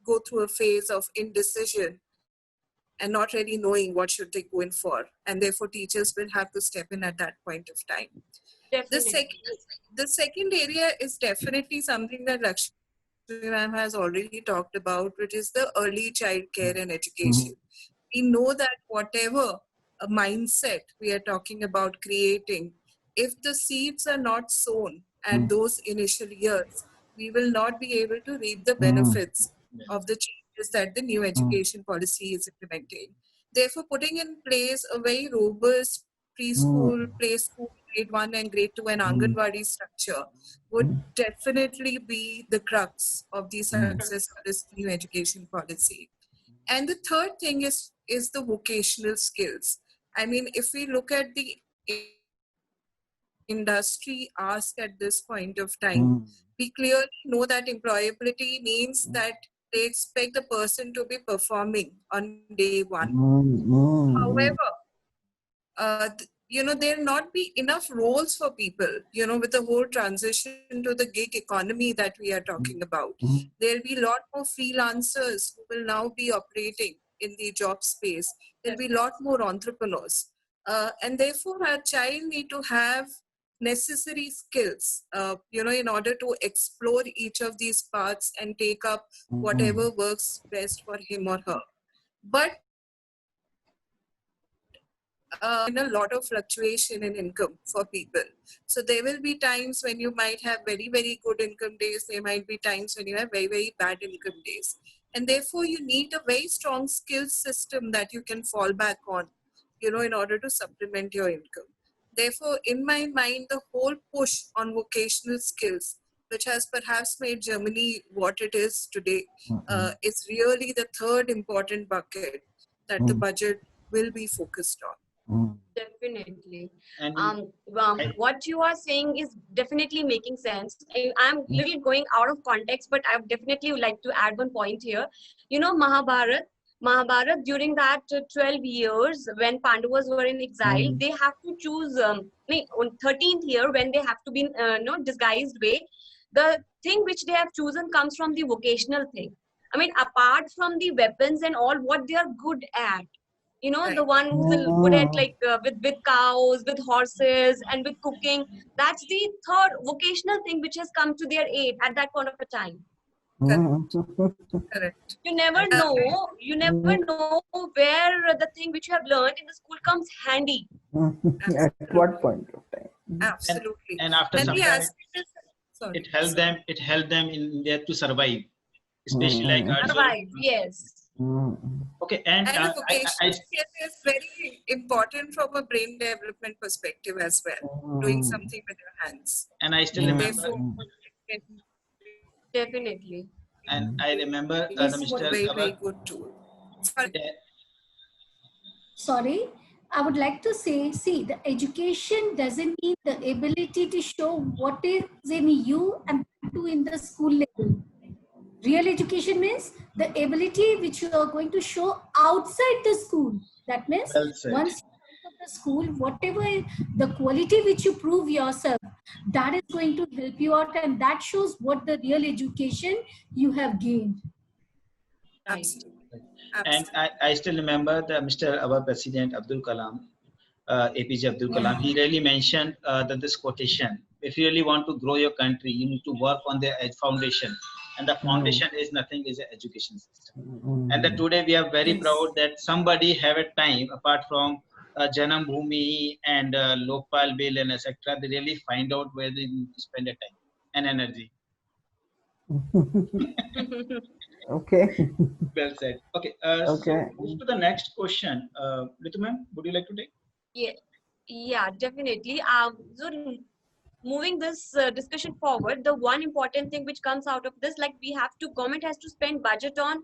go through a phase of indecision and not really knowing what should they go in for, and therefore teachers will have to step in at that point of time. Definitely. The second area is definitely something that Lakshmi ma'am has already talked about, which is the early child care and education. We know that whatever a mindset we are talking about creating, if the seeds are not sown at those initial years, we will not be able to reap the benefits of the changes that the new education policy is implementing. Therefore, putting in place a very robust preschool, play school, grade 1 and grade 2 and Anganwadi structure would definitely be the crux of the success of this new education policy. And the third thing is the vocational skills. I mean, if we look at the industry ask at this point of time, we clearly know that employability means that they expect the person to be performing on day one. However, there'll not be enough roles for people, with the whole transition to the gig economy that we are talking about. There'll be a lot more freelancers who will now be operating in the job space. There'll be a lot more entrepreneurs. And therefore, our child need to have necessary skills, in order to explore each of these paths and take up whatever works best for him or her. But in a lot of fluctuation in income for people. So there will be times when you might have very, very good income days. There might be times when you have very, very bad income days. And therefore you need a very strong skills system that you can fall back on, in order to supplement your income. Therefore, in my mind, the whole push on vocational skills, which has perhaps made Germany what it is today, is really the third important bucket that the budget will be focused on. Definitely. And What you are saying is definitely making sense. I'm little going out of context, but I definitely would like to add one point here. Mahabharat, during that 12 years when Pandavas were in exile, they have to choose on 13th year when they have to be disguised way. The thing which they have chosen comes from the vocational thing. I mean, apart from the weapons and all, what they are good at. Right. The one who's good at with cows, with horses, and with cooking. That's the third vocational thing which has come to their aid at that point of a time. Correct. You never know where the thing which you have learned in the school comes handy. At what point of time? Absolutely. And after some time, it helped them in there to survive, especially like survive. Yes. Okay, and the vocational skill is very important from a brain development perspective as well. Doing something with your hands. And I still remember. Definitely. And I remember Mr. Very good tool. Sorry, I would like to say, see, the education doesn't mean the ability to show what is in you and to in the school level. Real education means the ability which you are going to show outside the school. That means once you enter the school, whatever the quality which you prove yourself, that is going to help you out, and that shows what the real education you have gained. Absolutely. And I still remember our President Abdul Kalam, APJ Abdul Kalam, he really mentioned that this quotation, if you really want to grow your country, you need to work on the foundation. And the foundation is nothing is an education system. And that today we are very proud that somebody have a time apart from Janam Bhoomi and Lokpal Bill and etc. They really find out where they need to spend their time and energy. Okay. Well said. Okay. Okay. So move to the next question. Ritu ma'am, would you like to take? Yeah, definitely. So moving this discussion forward, the one important thing which comes out of this, like government has to spend budget on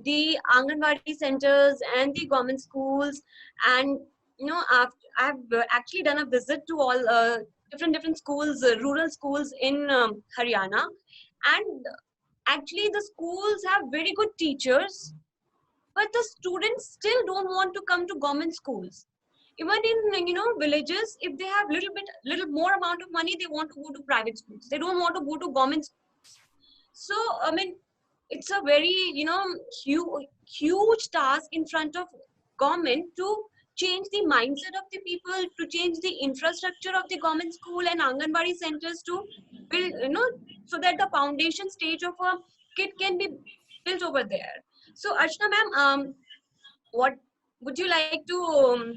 the Anganwadi centers and the government schools. And, I've actually done a visit to all different schools, rural schools in Haryana. And actually the schools have very good teachers, but the students still don't want to come to government schools. Even in villages, if they have little more amount of money, they want to go to private schools. They don't want to go to government schools. So I mean, it's a very huge task in front of government to change the mindset of the people, to change the infrastructure of the government school and Anganwadi centers to build, so that the foundation stage of a kid can be built over there. So Archana ma'am, what would you like to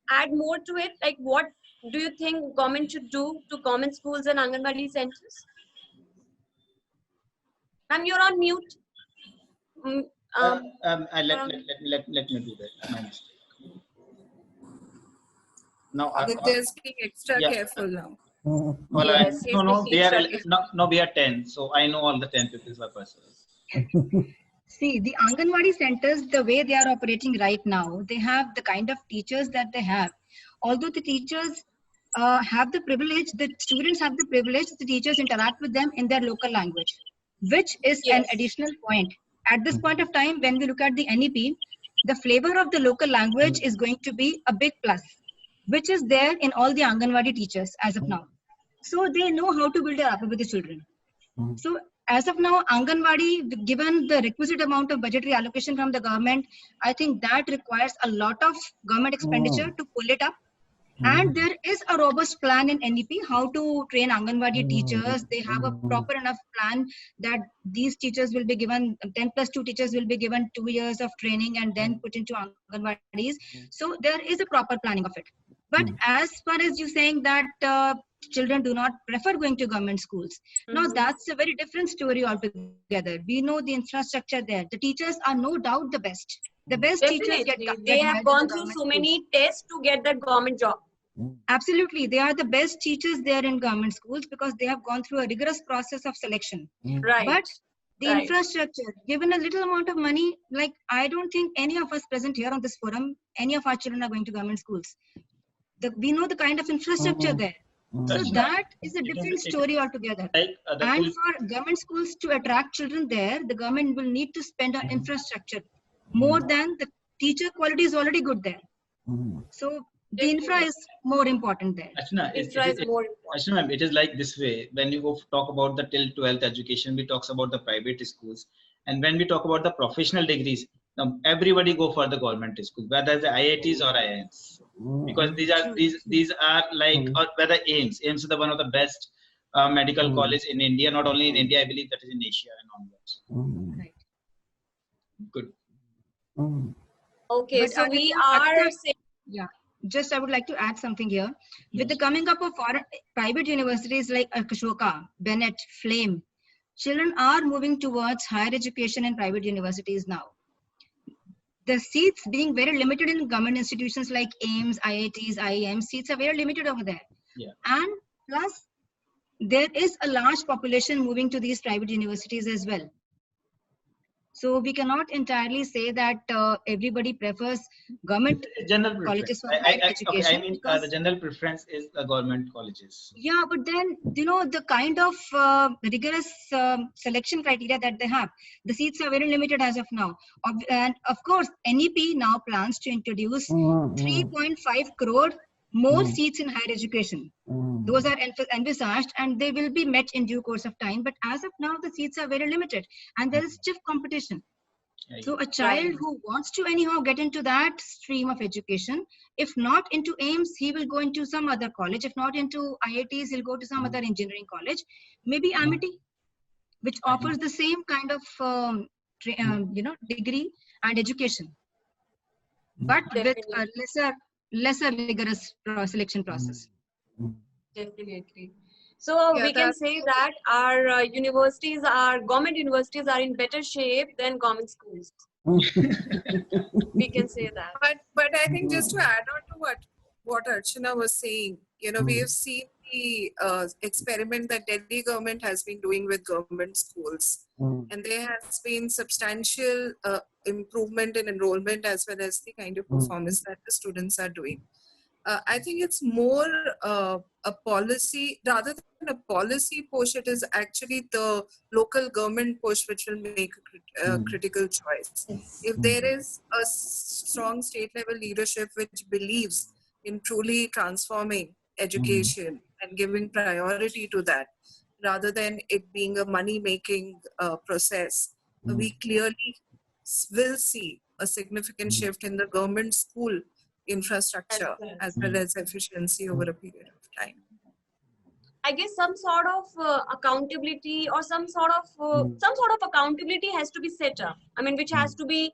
add more to it? Like, what do you think government should do to government schools and Anganwadi centers? Ma'am, you're on mute. Let me do that. My mistake. Now, Aditya is being extra yeah. careful now. Well, Yes, no, we are 10, so I know all the 10 people by person. See, the Anganwadi centers, the way they are operating right now, they have the kind of teachers that they have. Although the teachers have the privilege, the students have the privilege, the teachers interact with them in their local language, which is an additional point. At this point of time, when we look at the NEP, the flavor of the local language is going to be a big plus, which is there in all the Anganwadi teachers as of now. So they know how to build a rapport with the children. So as of now, Anganwadi, given the requisite amount of budgetary allocation from the government, I think that requires a lot of government expenditure to pull it up. And there is a robust plan in NEP how to train Anganwadi teachers. They have a proper enough plan that these teachers will be given, 10+2 teachers will be given 2 years of training and then put into Anganwadis. So there is a proper planning of it. But as far as you saying that children do not prefer going to government schools, now that's a very different story altogether. We know the infrastructure there. The teachers are no doubt the best. The best Definitely. teachers they have gone through so many tests to get that government job. Absolutely. They are the best teachers there in government schools because they have gone through a rigorous process of selection. Right. But the infrastructure, given a little amount of money, like I don't think any of us present here on this forum, any of our children are going to government schools. We know the kind of infrastructure there. So that is a different story altogether. And for government schools to attract children there, the government will need to spend on infrastructure more than the teacher quality is already good there. So the infra is more important there. Ashna, it is like this way. When you go talk about the till 12th education, we talk about the private schools. And when we talk about the professional degrees, everybody go for the government school, whether the IITs or IIMs. Because these are like, or whether AIMS is the one of the best medical college in India, not only in India, I believe that is in Asia and onwards. Right. Good. Okay, But so we are saying, yeah. Just I would like to add something here. With the coming up of private universities like Ashoka, Bennett, Flame, children are moving towards higher education in private universities now. The seats being very limited in government institutions like AIMS, IITs, IIMs, seats are very limited over there. Yeah. And plus, there is a large population moving to these private universities as well. So we cannot entirely say that everybody prefers government colleges for education. Okay, I mean the general preference is the government colleges. Yeah, but then the kind of rigorous selection criteria that they have, the seats are very limited as of now. And of course, NEP now plans to introduce 3.5 crore more seats in higher education. Those are envisaged and they will be met in due course of time. But as of now, the seats are very limited and there is stiff competition. So a child who wants to anyhow get into that stream of education, if not into AIMS, he will go into some other college. If not into IITs, he'll go to some other engineering college. Maybe Amity, which offers the same kind of degree and education, but with a lesser rigorous selection process. Definitely. So we can say that our government universities are in better shape than government schools. We can say that. But I think just to add on to what Archana was saying, we have seen the experiment that Delhi government has been doing with government schools. And there has been substantial improvement in enrollment as well as the kind of performance that the students are doing. I think it's more a policy, rather than a policy push, it is actually the local government push which will make a critical choice. If there is a strong state level leadership which believes in truly transforming education and giving priority to that, rather than it being a money-making process, we clearly will see a significant shift in the government school infrastructure as well as efficiency over a period of time. I guess some sort of accountability or some sort of accountability has to be set up. I mean, which has to be,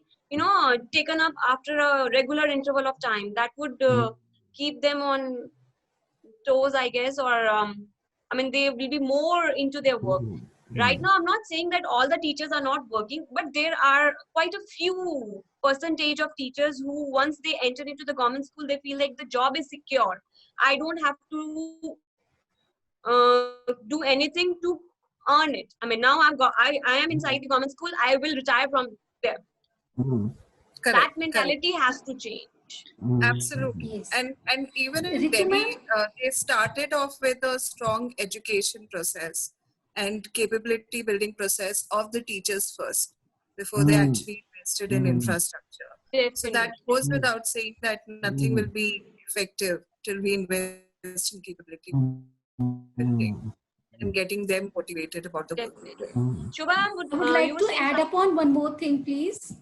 taken up after a regular interval of time. That would keep them on toes, I guess, or I mean, they will be more into their work. Right now, I'm not saying that all the teachers are not working, but there are quite a few percentage of teachers who, once they enter into the government school, they feel like the job is secure. I don't have to do anything to earn it. I mean, now I am inside the government school. I will retire from there. That mentality has to change. Absolutely. Yes. And even in Delhi, they started off with a strong education process and capability building process of the teachers first before they actually invested in infrastructure. Definitely. So that goes without saying that nothing will be effective till we invest in capability building and getting them motivated about the work. Shubha, I would like to add upon one more thing, please.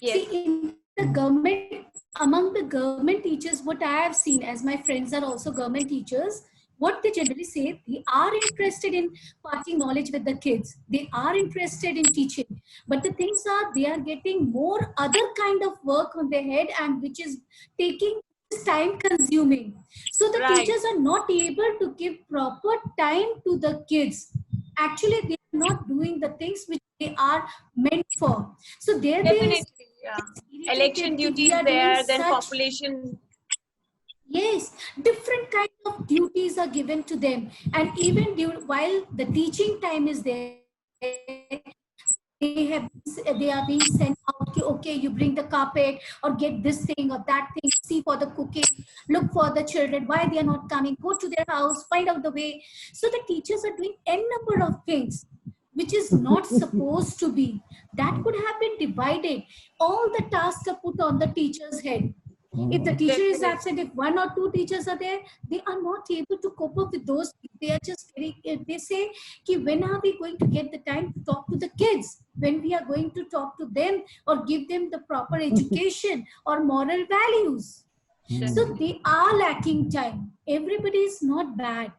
Yes. See, in the government, among the government teachers, what I have seen, as my friends are also government teachers, what they generally say, they are interested in passing knowledge with the kids. They are interested in teaching. But the things are, they are getting more other kind of work on their head, and which is taking time consuming. So the teachers are not able to give proper time to the kids. Actually, they are not doing the things which they are meant for. So there Definitely, they election duties there, then population. Yes, different kinds of duties are given to them, and even while the teaching time is there, they are being sent out. Okay, you bring the carpet or get this thing or that thing. See for the cooking. Look for the children. Why they are not coming? Go to their house. Find out the way. So the teachers are doing n number of things, which is not supposed to be. That could have been divided. All the tasks are put on the teacher's head. If the teacher is absent, if one or two teachers are there, they are not able to cope up with those. They are just they say, when are we going to get the time to talk to the kids? When we are going to talk to them or give them the proper education or moral values? So they are lacking time. Everybody is not bad.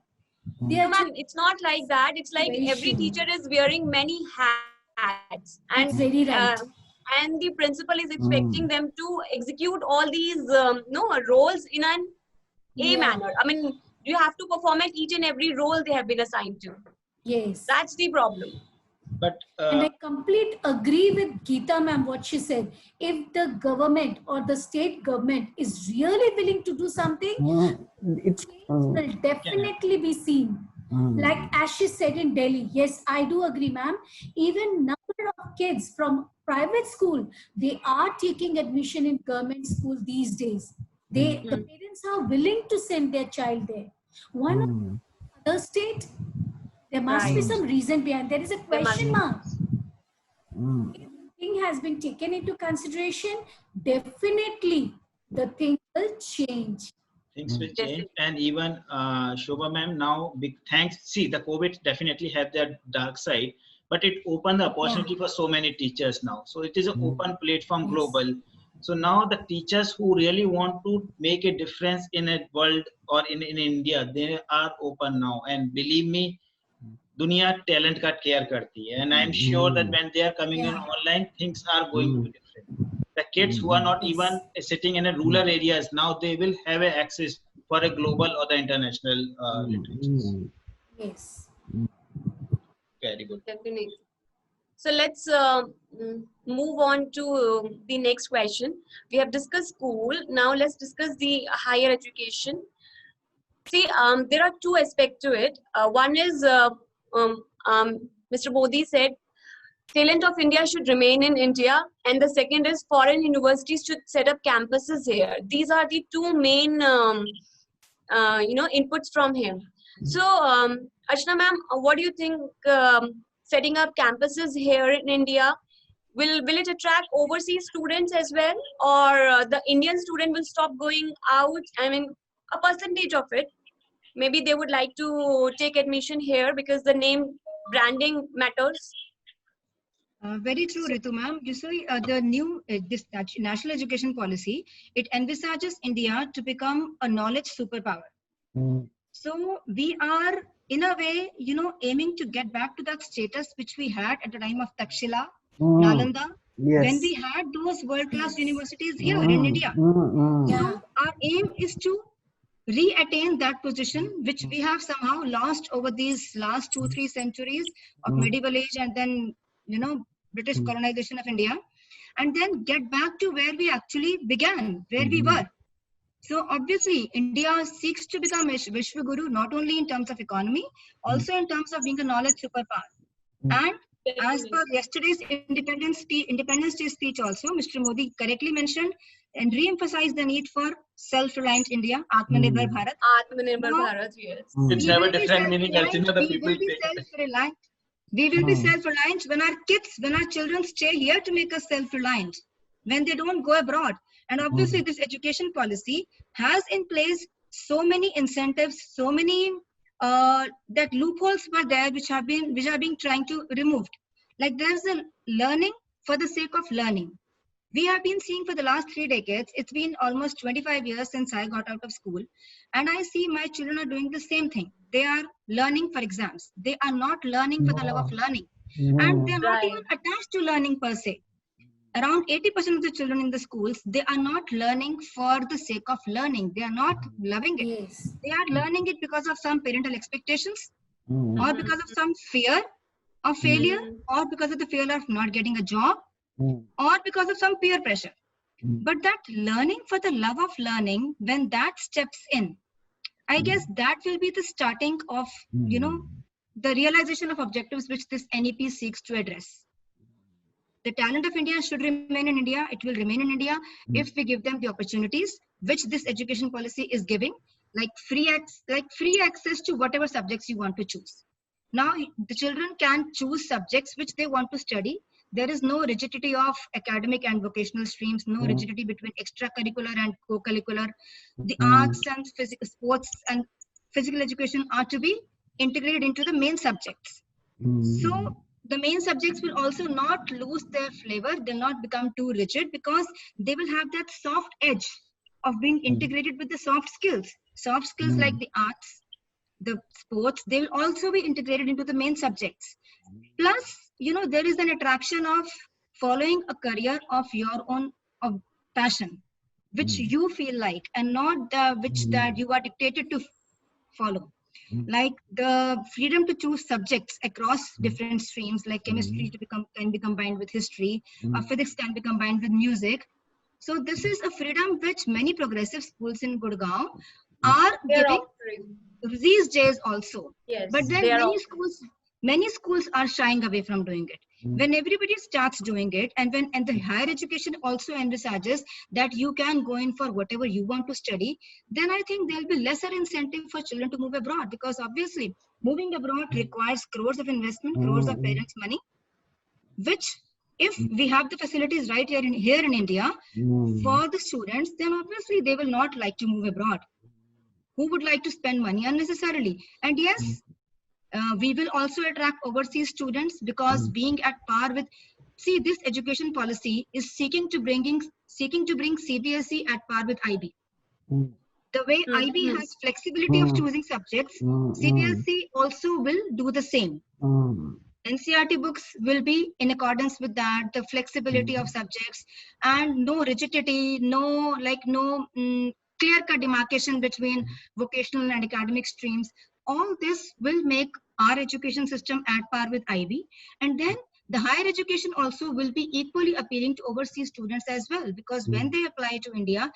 It's not like that. It's like every teacher is wearing many hats. And that's very right. And the principal is expecting them to execute all these roles in an manner. I mean, you have to perform at each and every role they have been assigned to. Yes. That's the problem. But and I completely agree with Geeta ma'am what she said. If the government or the state government is really willing to do something, it will definitely be seen. Like as she said in Delhi, yes, I do agree, ma'am. Even number of kids from private school, they are taking admission in government school these days. The parents are willing to send their child there. One other state, there must be some reason behind. There is a question mark. If thing has been taken into consideration, definitely the thing will change. Things will change, and even Shobha ma'am, now big thanks. See, the COVID definitely had their dark side, but it opened the opportunity for so many teachers now. So it is an open platform global. So now the teachers who really want to make a difference in a world or in India, they are open now. And believe me, dunia talent ka care karti hai. And I'm sure that when they are coming in online, things are going to be different. The kids who are not even sitting in a rural areas, now they will have access for a global or the international literature. Yes. Very good. Definitely. So let's move on to the next question. We have discussed school. Now let's discuss the higher education. See, there are two aspects to it. One is Mr. Modi said, talent of India should remain in India, and the second is foreign universities should set up campuses here. These are the two main inputs from him. So Archana ma'am, what do you think, setting up campuses here in India, will it attract overseas students as well, or the Indian student will stop going out? I mean, a percentage of it, maybe they would like to take admission here because the name branding matters. Very true, Ritu ma'am. You see, the new this national education policy, it envisages India to become a knowledge superpower. So we are, in a way, aiming to get back to that status which we had at the time of Takshila, Nalanda, when we had those world-class universities here in India. So our aim is to re-attain that position which we have somehow lost over these last 2-3 centuries of medieval age, and then British colonization of India, and then get back to where we actually began, where we were. So obviously India seeks to become Vishwa Guru, not only in terms of economy, also in terms of being a knowledge superpower. And as per yesterday's Independence Day speech also, Mr. Modi correctly mentioned and re-emphasized the need for self-reliant India, Atmanirbhar Bharat. Atmanirbhar Bharat, yes. It's have a different meaning. Self-reliant. We will be self-reliant when our kids, when our children stay here to make us self-reliant, when they don't go abroad. And obviously this education policy has in place so many incentives, so many that loopholes were there which are being trying to removed. Like there's a learning for the sake of learning. We have been seeing for the last 3 decades, it's been almost 25 years since I got out of school, and I see my children are doing the same thing. They are learning for exams. They are not learning for the love of learning. And they are not even attached to learning per se. Around 80% of the children in the schools, they are not learning for the sake of learning. They are not loving it. Yes. They are learning it because of some parental expectations, or because of some fear of failure, or because of the fear of not getting a job, or because of some peer pressure. But that learning for the love of learning, when that steps in, I guess that will be the starting of, the realization of objectives which this NEP seeks to address. The talent of India should remain in India. It will remain in India if we give them the opportunities which this education policy is giving, like free access to whatever subjects you want to choose. Now, the children can choose subjects which they want to study. There is no rigidity of academic and vocational streams, no rigidity between extracurricular and co-curricular. The arts and sports and physical education are to be integrated into the main subjects. So the main subjects will also not lose their flavor. They'll not become too rigid because they will have that soft edge of being integrated with the soft skills. Soft skills like the arts, the sports, they will also be integrated into the main subjects. Plus, there is an attraction of following a career of your own of passion, which you feel like, and not the which that you are dictated to follow. Like the freedom to choose subjects across different streams, like chemistry can be combined with history, physics can be combined with music. So this is a freedom which many progressive schools in Gurgaon are giving these days also. Yes, but then many schools are shying away from doing it. When everybody starts doing it, and the higher education also envisages that you can go in for whatever you want to study, then I think there'll be lesser incentive for children to move abroad, because obviously moving abroad requires crores of investment, crores of parents' money, which if we have the facilities right here in India for the students, then obviously they will not like to move abroad. Who would like to spend money unnecessarily? And yes, we will also attract overseas students, because being at par with, this education policy is seeking to bring CBSE at par with IB. The way IB has flexibility of choosing subjects, CBSE also will do the same. NCERT books will be in accordance with that, the flexibility of subjects, and no rigidity, no clear-cut demarcation between vocational and academic streams. All this will make our education system at par with IB. And then the higher education also will be equally appealing to overseas students as well, because when they apply to India,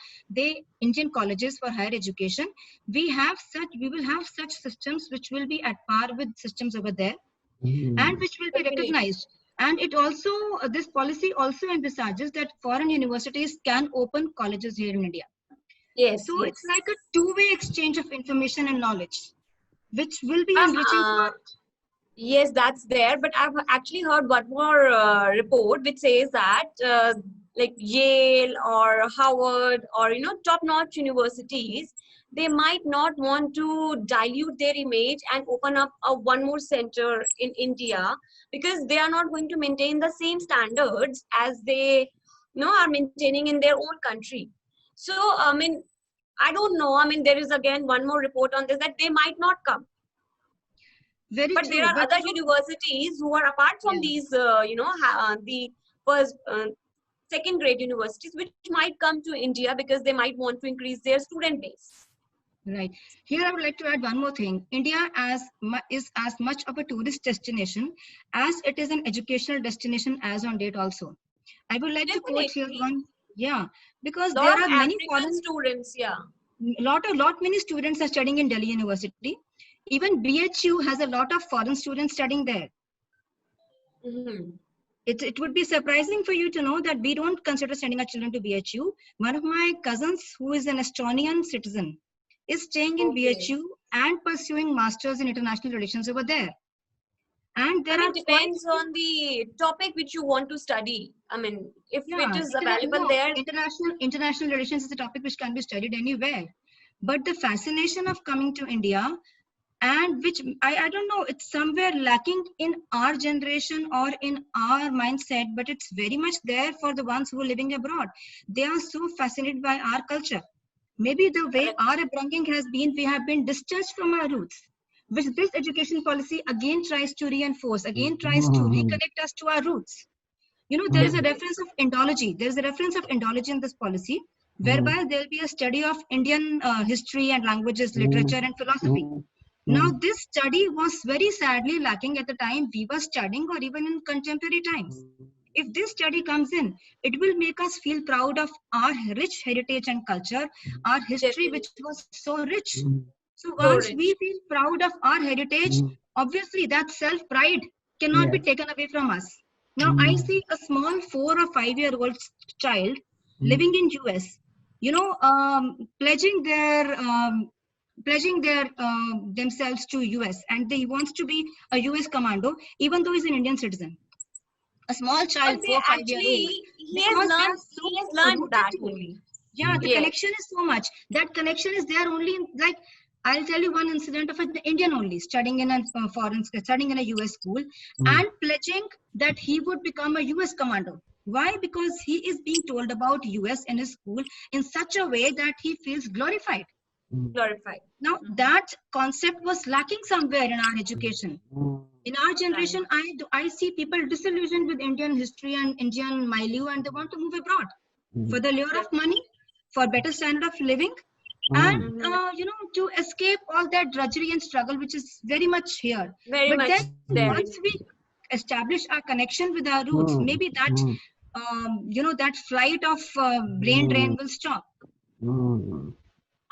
Indian colleges for higher education, we will have such systems which will be at par with systems over there, and which will be recognized. And it also, this policy also envisages that foreign universities can open colleges here in India. Yes, So yes. it's like a two-way exchange of information and knowledge, which will be enriching for. Yes, that's there. But I've actually heard one more report which says that like Yale or Harvard or top-notch universities, they might not want to dilute their image and open up a one more center in India, because they are not going to maintain the same standards as they are maintaining in their own country. So I mean, I don't know. I mean, there is again one more report on this that they might not come. Very But true. there are But other universities who are apart from these, the first, second grade universities, which might come to India because they might want to increase their student base. Right. Here, I would like to add one more thing. India is as much of a tourist destination as it is an educational destination as on date also. I would like to quote here one, because there are many foreign students, many students are studying in Delhi University. Even BHU has a lot of foreign students studying there. It would be surprising for you to know that we don't consider sending our children to BHU. One of my cousins, who is an Estonian citizen, is staying in BHU and pursuing masters in international relations over there. And there it depends on the topic which you want to study. I mean, if it is available there. International relations is a topic which can be studied anywhere. But the fascination of coming to India, and which I don't know, it's somewhere lacking in our generation or in our mindset, but it's very much there for the ones who are living abroad. They are so fascinated by our culture. Maybe the way our upbringing has been, we have been distanced from our roots, which this education policy again tries to reinforce, again tries to reconnect us to our roots. You know, there is a reference of Indology. There is a reference of Indology in this policy, whereby there will be a study of Indian history and languages, literature and philosophy. Now, this study was very sadly lacking at the time we were studying, or even in contemporary times. If this study comes in, it will make us feel proud of our rich heritage and culture, our history, which was so rich. So once we feel proud of our heritage, obviously that self-pride cannot be taken away from us. Now, I see a small 4 or 5 year old child living in US, pledging their themselves to US, and he wants to be a US commando, even though he's an Indian citizen. A small child, 4 or 5 year old. He has learned that only. Yeah, the connection is so much. That connection is there only like, I'll tell you one incident of an Indian only studying in a studying in a US school and pledging that he would become a US commando. Why? Because he is being told about US in his school in such a way that he feels glorified. Now, that concept was lacking somewhere in our education. In our generation, I see people disillusioned with Indian history and Indian milieu, and they want to move abroad for the lure of money, for better standard of living, and to escape all that drudgery and struggle, which is very much here. But then once we establish our connection with our roots, maybe that that flight of brain drain will stop.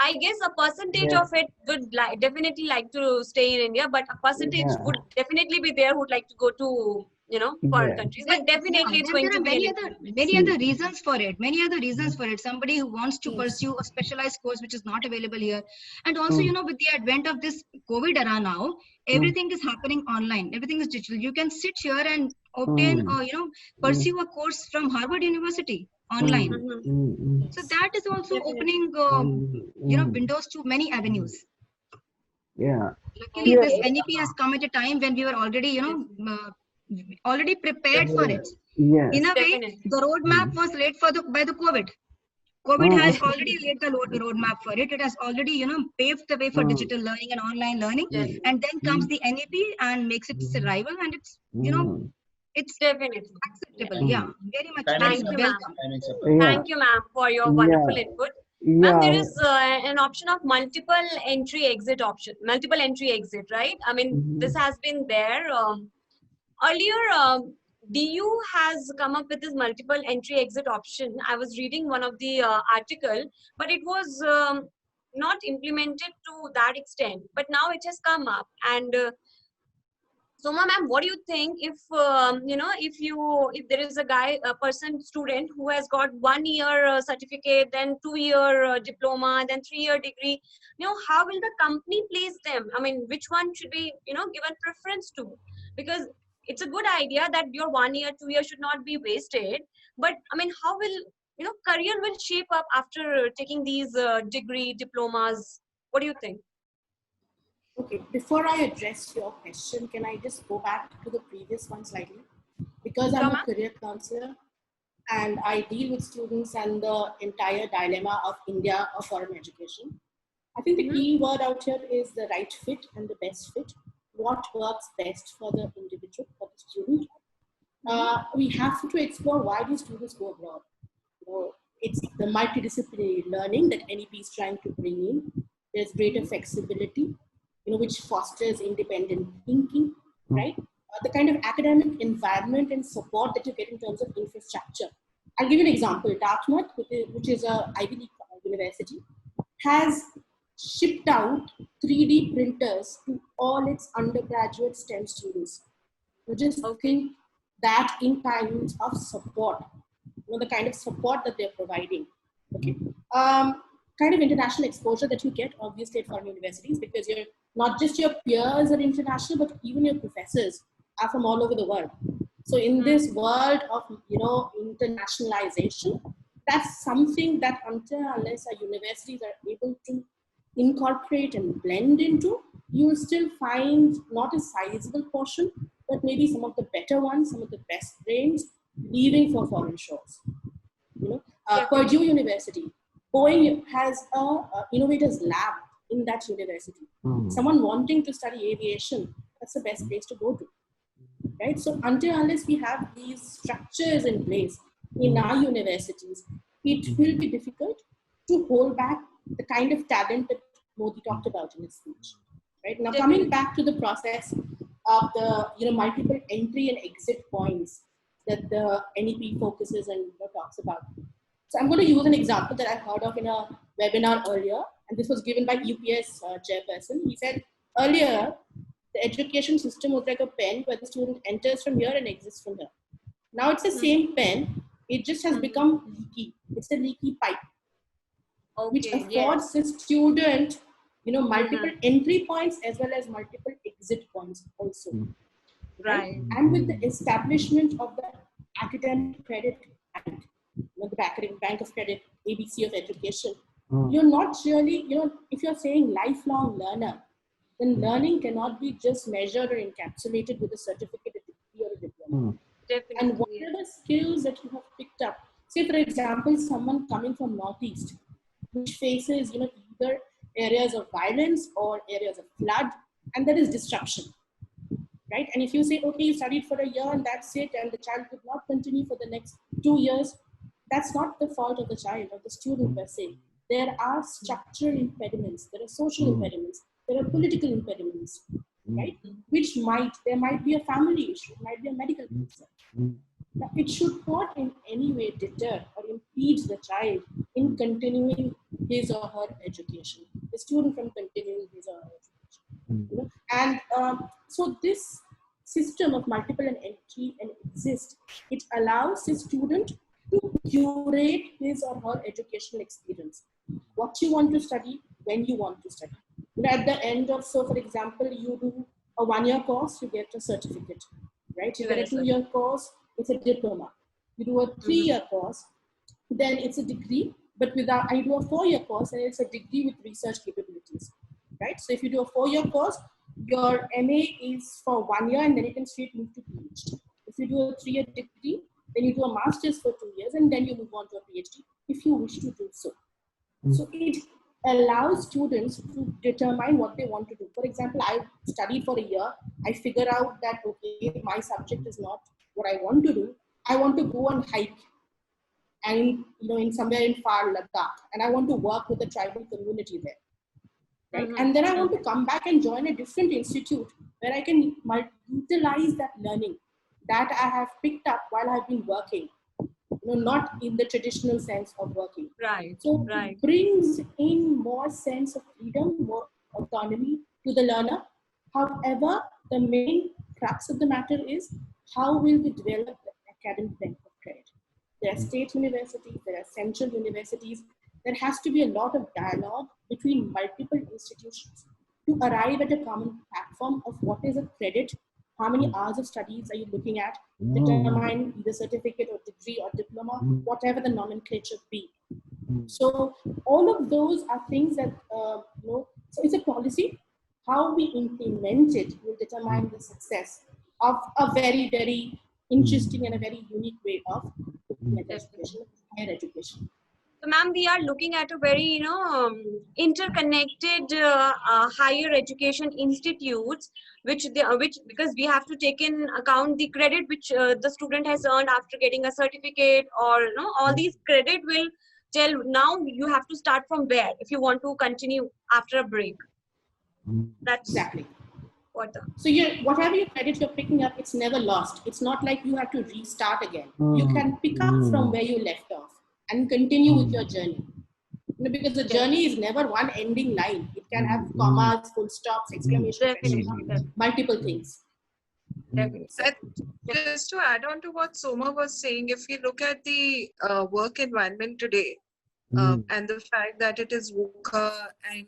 I guess a percentage of it would definitely like to stay in India, but a percentage would definitely be there who would like to go to foreign countries. But definitely it's going to be many other reasons for it. Many other reasons for it. Somebody who wants to pursue a specialized course which is not available here, and also with the advent of this COVID era now, everything is happening online. Everything is digital. You can sit here and obtain or pursue a course from Harvard University online. So that is also opening windows to many avenues. Luckily, this NEP has come at a time when we were already already prepared for it. In a way, the roadmap was laid by the COVID. COVID has already laid the roadmap for it. It has already paved the way for digital learning and online learning. And then comes the NEP and makes its arrival, and it's it's definitely acceptable. Yeah, very much. Thank you, ma'am. Thank you, ma'am, for your wonderful input. Ma'am, there is an option of multiple entry exit, right? I mean, this has been there earlier. DU has come up with this multiple entry exit option. I was reading one of the article, but it was not implemented to that extent. But now it has come up, and So, ma'am, what do you think if if there is a student who has got 1 year certificate, then 2 year diploma, then 3 year degree, how will the company place them? I mean, which one should be given preference to? Because it's a good idea that your 1 year, 2 year should not be wasted. But I mean, how will career will shape up after taking these degree diplomas? What do you think? Okay, before I address your question, can I just go back to the previous one slightly? Because I'm a career counselor and I deal with students and the entire dilemma of India or foreign education. I think the key word out here is the right fit and the best fit. What works best for the individual, for the student. We have to explore why do students go abroad. It's the multidisciplinary learning that NEP is trying to bring in. There's greater flexibility, which fosters independent thinking, right? The kind of academic environment and support that you get in terms of infrastructure. I'll give you an example. Dartmouth, which is a Ivy League university, has shipped out 3D printers to all its undergraduate STEM students. Just think that in times of support, the kind of support that they're providing. Okay. Kind of international exposure that you get obviously at foreign universities, because you're not just your peers are international, but even your professors are from all over the world. So in this world of internationalization, that's something that unless our universities are able to incorporate and blend into, you will still find not a sizable portion, but maybe some of the better ones, some of the best brains leaving for foreign shores. Purdue University, Boeing has a innovators lab in that university. Someone wanting to study aviation, that's the best place to go to, right? So unless we have these structures in place in our universities, it will be difficult to hold back the kind of talent that Modi talked about in his speech, right? Now, coming back to the process of the multiple entry and exit points that the NEP focuses and talks about. So I'm going to use an example that I heard of in a webinar earlier, and this was given by UPS chairperson. He said earlier, the education system was like a pen where the student enters from here and exits from here. Now it's the same pen, it just has become leaky. It's a leaky pipe, which affords the student, multiple entry points as well as multiple exit points also. Right. And with the establishment of the academic credit bank, the academic bank of credit, ABC of education, you're not really, if you're saying lifelong learner, then learning cannot be just measured or encapsulated with a certificate, a degree, or a diploma. And whatever skills that you have picked up, say for example, someone coming from Northeast, which faces, either areas of violence or areas of flood, and there is disruption. Right? And if you say, okay, you studied for a year and that's it, and the child could not continue for the next 2 years, that's not the fault of the child or the student per se. There are structural impediments, there are social impediments, there are political impediments, right? There might be a family issue, it might be a medical concern. Now, it should not in any way deter or impede the child in continuing his or her education, the student from continuing his or her education. And so this system of multiple and entry and exist, it allows the student to curate his or her educational experience. What you want to study, when you want to study. At the end of, so for example, you do a 1-year course, you get a certificate, right? You get a 2-year course, it's a diploma. You do a 3-year course, then it's a degree, but without, I do a 4-year course and it's a degree with research capabilities, right? So if you do a 4-year course, your MA is for 1 year and then you can straight move to PhD. If you do a 3-year degree, then you do a master's for 2 years and then you move on to a PhD if you wish to do so. So it allows students to determine what they want to do. For example, I studied for a year. I figure out that, okay, my subject is not what I want to do. I want to go and hike and, in somewhere in far Ladakh, and I want to work with the tribal community there. Right? And then I want to come back and join a different institute where I can utilize that learning that I have picked up while I've been working, not in the traditional sense of working. Right. So it brings in more sense of freedom, more autonomy to the learner. However, the main crux of the matter is how will we develop the academic bank of credit? There are state universities, there are central universities. There has to be a lot of dialogue between multiple institutions to arrive at a common platform of what is a credit, how many hours of studies are you looking at, determine either certificate or degree or diploma, whatever the nomenclature be. So all of those are things that, so it's a policy. How we implement it will determine the success of a very, very interesting and a very unique way of looking at education, higher education. So, ma'am, we are looking at a very, interconnected higher education institutes, which because we have to take in account the credit which the student has earned after getting a certificate, or all these credit will tell now you have to start from where if you want to continue after a break. That's exactly what. So whatever your credit you're picking up, it's never lost. It's not like you have to restart again. You can pick up from where you left off and continue with your journey. Because the journey is never one ending line. It can have commas, full stops, exclamation points, multiple things. Just to add on to what Soma was saying, if you look at the work environment today and the fact that it is VUCA, and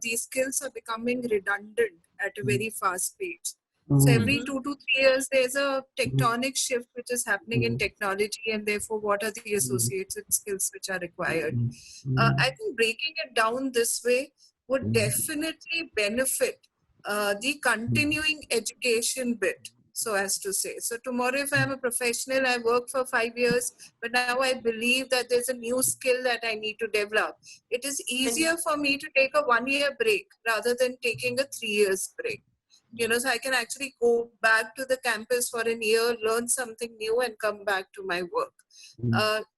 these skills are becoming redundant at a very fast pace. So every 2 to 3 years, there's a tectonic shift which is happening in technology, and therefore what are the associated skills which are required. I think breaking it down this way would definitely benefit the continuing education bit, so as to say. So tomorrow, if I'm a professional, I work for 5 years, but now I believe that there's a new skill that I need to develop. It is easier for me to take a 1 year break rather than taking a 3 years break. So I can actually go back to the campus for a year, learn something new, and come back to my work.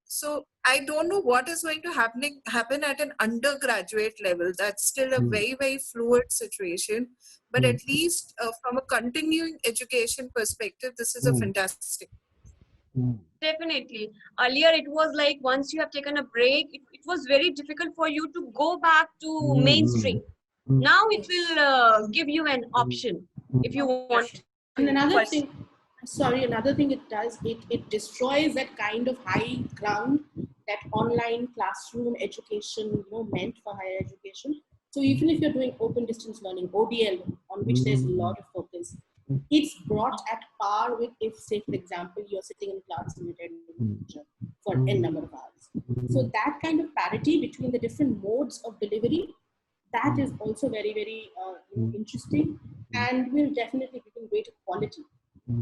So I don't know what is going to happen at an undergraduate level. That's still a very, very fluid situation. But at least from a continuing education perspective, this is a fantastic. Definitely. Earlier, it was like once you have taken a break, it was very difficult for you to go back to mainstream. Now it will give you an option if you want. And another thing it does, it destroys that kind of high ground that online classroom education meant for higher education. So even if you're doing open distance learning, ODL, on which there's a lot of focus, it's brought at par with if, say, for example, you're sitting in class and you're for n number of hours. So that kind of parity between the different modes of delivery, that is also very, very interesting, and will definitely bring greater quality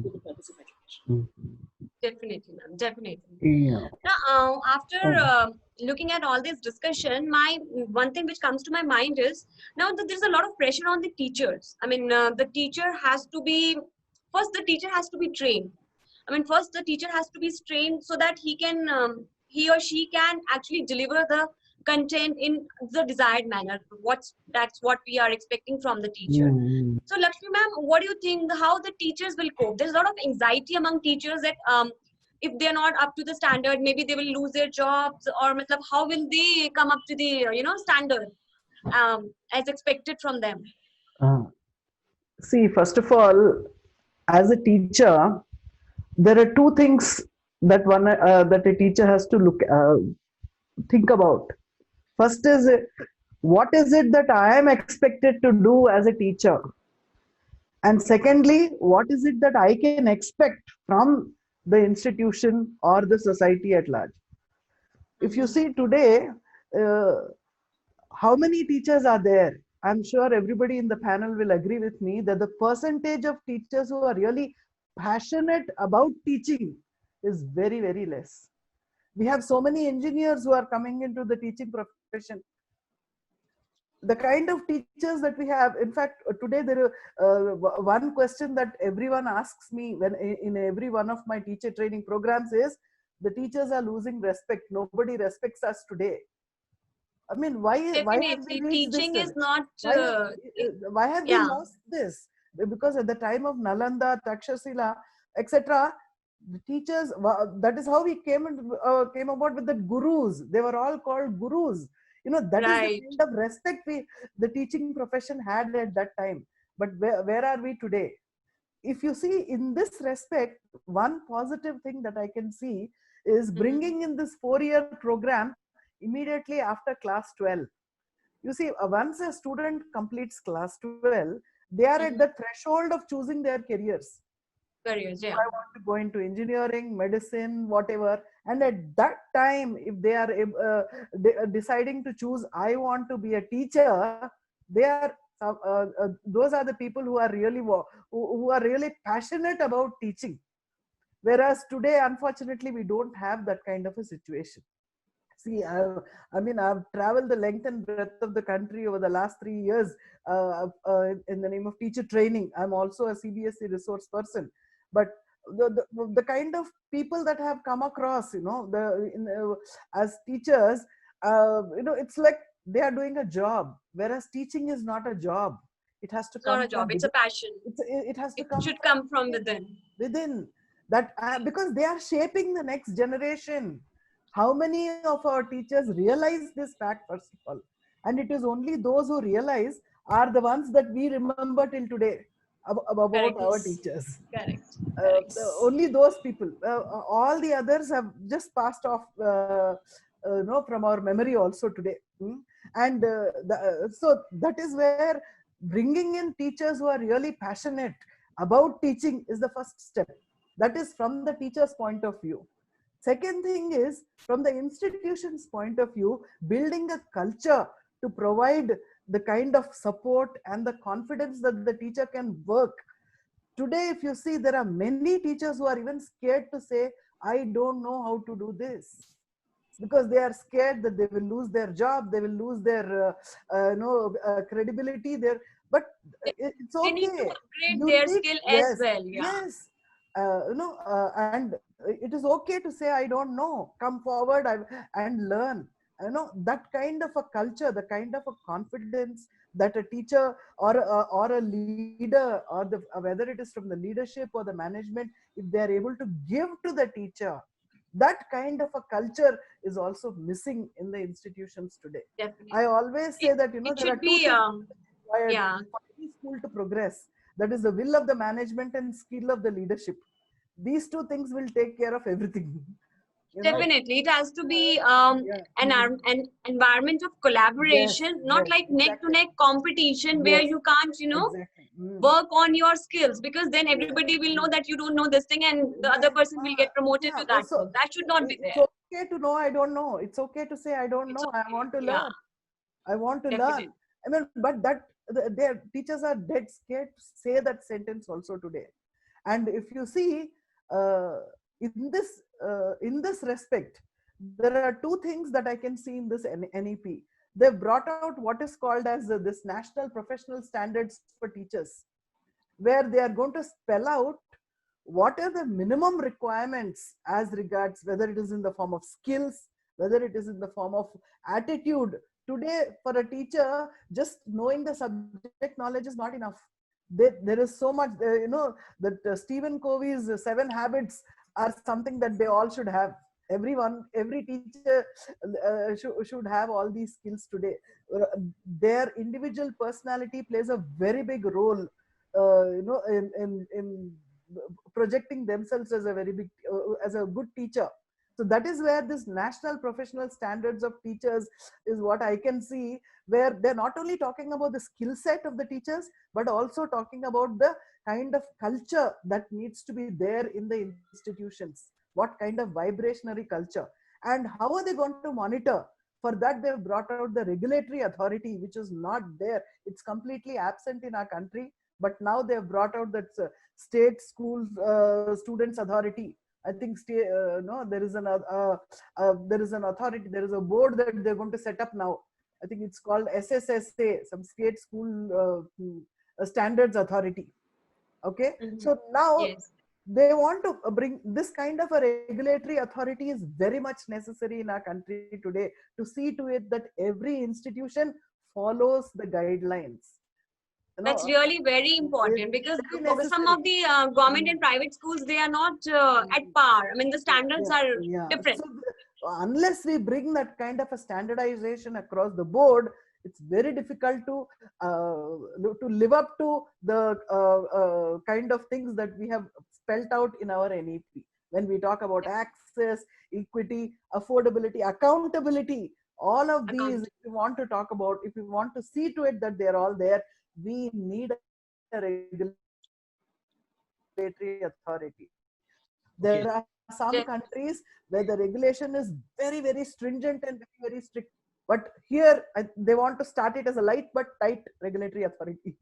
to the purpose of education. Definitely, ma'am. Definitely. Yeah. Now, after looking at all this discussion, one thing which comes to my mind is now that there's a lot of pressure on the teachers. I mean, the teacher has to be trained. I mean, first the teacher has to be trained so that he or she can actually deliver the content in the desired manner. That's what we are expecting from the teacher. So Lakshmi ma'am, what do you think how the teachers will cope? There's a lot of anxiety among teachers that if they're not up to the standard, maybe they will lose their jobs, or how will they come up to the standard as expected from them? See, first of all, as a teacher, there are two things that that a teacher has to think about. First is, what is it that I am expected to do as a teacher? And secondly, what is it that I can expect from the institution or the society at large? If you see today, how many teachers are there? I'm sure everybody in the panel will agree with me that the percentage of teachers who are really passionate about teaching is very, very less. We have so many engineers who are coming into the teaching profession. The kind of teachers that we have, in fact, today there is one question that everyone asks me when in every one of my teacher training programs is, the teachers are losing respect. Nobody respects us today. I mean, why have we reached teaching this is not why have we lost this? Because at the time of Nalanda, Takshashila, etc., the teachers, that is how we came about with the gurus. They were all called gurus. That is the kind of respect the teaching profession had at that time. But where are we today? if you see in this respect, one positive thing that I can see is bringing in this 4-year program immediately after class 12. You see, once a student completes class 12, they are at the threshold of choosing their careers. Careers, yeah. I want to go into engineering, medicine, whatever. And at that time, if they are deciding to choose, I want to be a teacher, they are those are the people who are really passionate about teaching. Whereas today, unfortunately, we don't have that kind of a situation. See, I've traveled the length and breadth of the country over the last 3 years in the name of teacher training. I'm also a CBSE resource person, but the kind of people that have come across, as teachers, it's like they are doing a job, whereas teaching is not a job. It has to come. It's not a job; it's a passion. It has to come. It should come from within. Within that, because they are shaping the next generation. How many of our teachers realize this fact, first of all? And it is only those who realize are the ones that we remember till today about Correct. our teachers. Correct. Only those people. All the others have just passed off from our memory also today. And so that is where bringing in teachers who are really passionate about teaching is the first step. That is from the teacher's point of view. Second thing is, from the institution's point of view, building a culture to provide the kind of support and the confidence that the teacher can work. Today, if you see, there are many teachers who are even scared to say, I don't know how to do this. Because they are scared that they will lose their job, they will lose their credibility. But it's okay. They need to upgrade their skill as well. Yeah. Yes. And it is okay to say, I don't know, come forward and learn. That kind of a culture, the kind of a confidence that a teacher or a leader, or whether it is from the leadership or the management, if they are able to give to the teacher, that kind of a culture is also missing in the institutions today. Definitely. I always say that, there are two things required for any school to progress. That is the will of the management and skill of the leadership. These two things will take care of everything. Definitely. It has to be an environment of collaboration, not like neck-to-neck competition where you can't, work on your skills, because then everybody will know that you don't know this thing and the other person will get promoted to that. So that should not be there. It's okay to know I don't know. It's okay to say I don't know. I want to learn. I want to learn. I mean, but their teachers are dead scared to say that sentence also today. And if you see, in this respect, there are two things that I can see in this NEP. They've brought out what is called as this National Professional Standards for Teachers, where they are going to spell out what are the minimum requirements as regards whether it is in the form of skills, whether it is in the form of attitude. Today, for a teacher, just knowing the subject knowledge is not enough. There is so much, that Stephen Covey's 7 habits are something that they all should have. Every teacher should have all these skills today. Their individual personality plays a very big role, in projecting themselves as as a good teacher. So that is where this National Professional Standards of Teachers is what I can see, where they're not only talking about the skill set of the teachers, but also talking about the kind of culture that needs to be there in the institutions. What kind of vibrationary culture, and how are they going to monitor? For that, they've brought out the regulatory authority, which is not there. It's completely absent in our country. But now they've brought out that state school students authority. I think there is an authority. There is a board that they're going to set up now. I think it's called SSSA, some state school standards authority. Okay, so now they want to bring this kind of a regulatory authority is very much necessary in our country today, to see to it that every institution follows the guidelines. That's really very important, because some of the government and private schools, they are not at par. I mean, the standards are different. So unless we bring that kind of a standardization across the board, it's very difficult to live up to the kind of things that we have spelt out in our NEP. When we talk about access, equity, affordability, accountability, all of these, if you want to talk about, if you want to see to it that they're all there, we need a regulatory authority. There are some countries where the regulation is very, very stringent and very, very strict. But here they want to start it as a light but tight regulatory authority,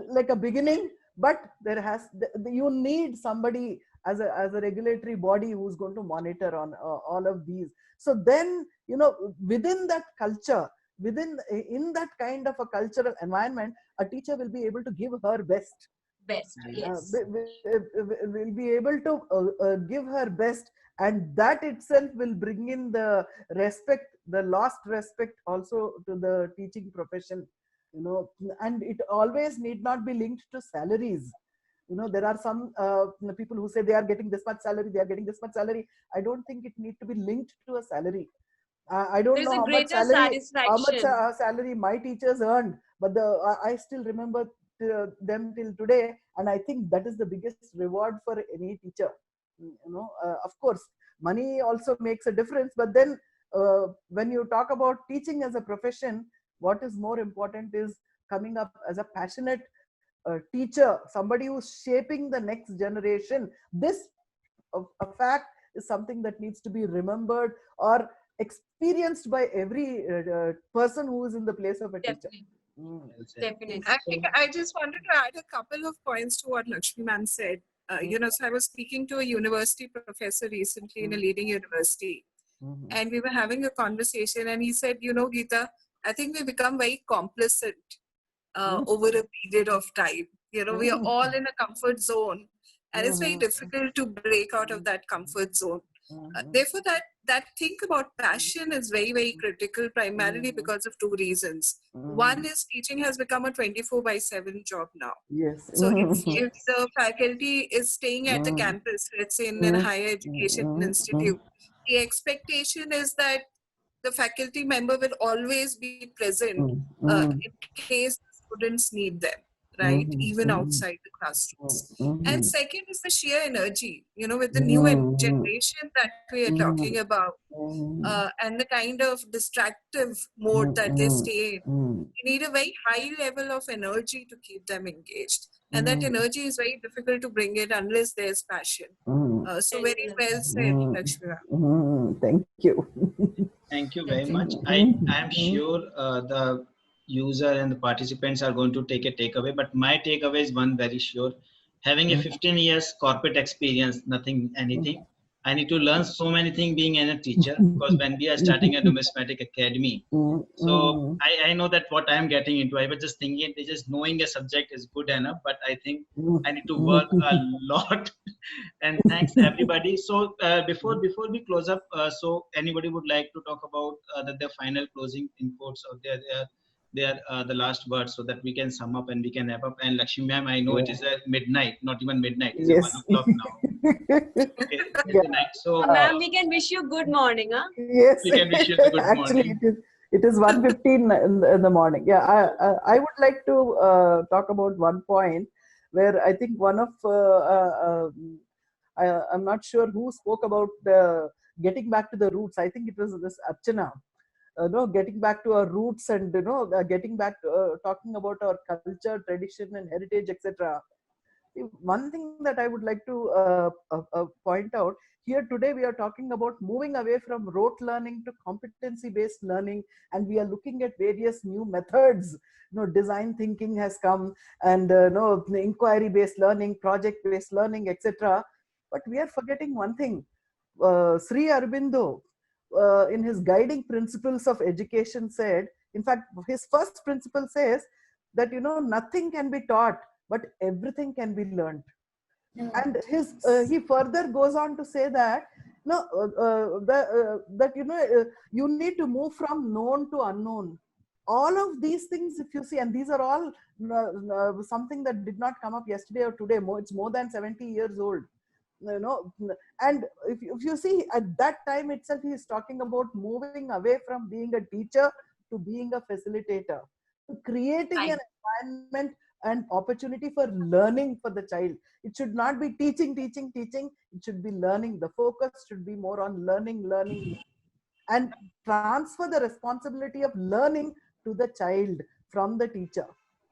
like a beginning. But there has, you need somebody as a regulatory body who's going to monitor on all of these. So then, within that culture, in that kind of a cultural environment, a teacher will be able to give her best. Yes. Will be able to give her best, and that itself will bring in the respect, the lost respect also to the teaching profession, and it always need not be linked to salaries. There are some people who say they are getting this much salary, they are getting this much salary. I don't think it need to be linked to a salary. I don't know how much salary my teachers earned, but I still remember them till today, and I think that is the biggest reward for any teacher. Of course, money also makes a difference, but then when you talk about teaching as a profession, what is more important is coming up as a passionate teacher, somebody who's shaping the next generation. This a fact is something that needs to be remembered or experienced by every person who is in the place of a teacher. Definitely. I just wanted to add a couple of points to what Lakshmi ma'am said. So I was speaking to a university professor recently in a leading university, and we were having a conversation, and he said, Geeta, I think we become very complacent over a period of time. We are all in a comfort zone, and it's very difficult to break out of that comfort zone. Therefore, that think about passion is very, very critical, primarily because of two reasons. One is teaching has become a 24/7 job now. Yes. So if the faculty is staying at the campus, let's say in a higher education institute, the expectation is that the faculty member will always be present in case students need them, right? Even outside the classrooms. And second is the sheer energy, with the new generation that we are talking about, and the kind of distractive mode that they stay in. You need a very high level of energy to keep them engaged. And that energy is very difficult to bring in unless there's passion. So very well said, Lakshmi. Thank you. Thank you very much. I am sure the user and the participants are going to take a takeaway, but my takeaway is one very sure. Having a 15 years corporate experience, anything, I need to learn so many things being a teacher, because when we are starting a numismatic academy, so I know that what I am getting into. I was just thinking, just knowing a subject is good enough, but I think I need to work a lot. And thanks everybody. So before we close up, so anybody would like to talk about their final closing inputs or the last words, so that we can sum up and we can wrap up. And Lakshmi ma'am, I know it is midnight, not even midnight, it's 1 o'clock now. Okay, midnight. So ma'am, we can wish you good morning, huh? Yes, we can wish you a good actually morning. it is 1:15 in the morning. Yeah, I would like to talk about one point where I think one of I'm not sure who spoke about getting back to the roots. I think it was this Archana. Getting back to our roots and getting back to talking about our culture, tradition, and heritage, etc. One thing that I would like to point out here today, we are talking about moving away from rote learning to competency-based learning, and we are looking at various new methods. Design thinking has come, and inquiry-based learning, project-based learning, etc. But we are forgetting one thing. Sri Aurobindo, in his guiding principles of education, said, in fact, his first principle says that nothing can be taught, but everything can be learned. And he further goes on to say that you need to move from known to unknown. All of these things, if you see, and these are all something that did not come up yesterday or today. It's more than 70 years old. And if you see, at that time itself, he is talking about moving away from being a teacher to being a facilitator, to creating an environment and opportunity for learning for the child. It should not be teaching, teaching, teaching. It should be learning. The focus should be more on learning, learning, and transfer the responsibility of learning to the child from the teacher.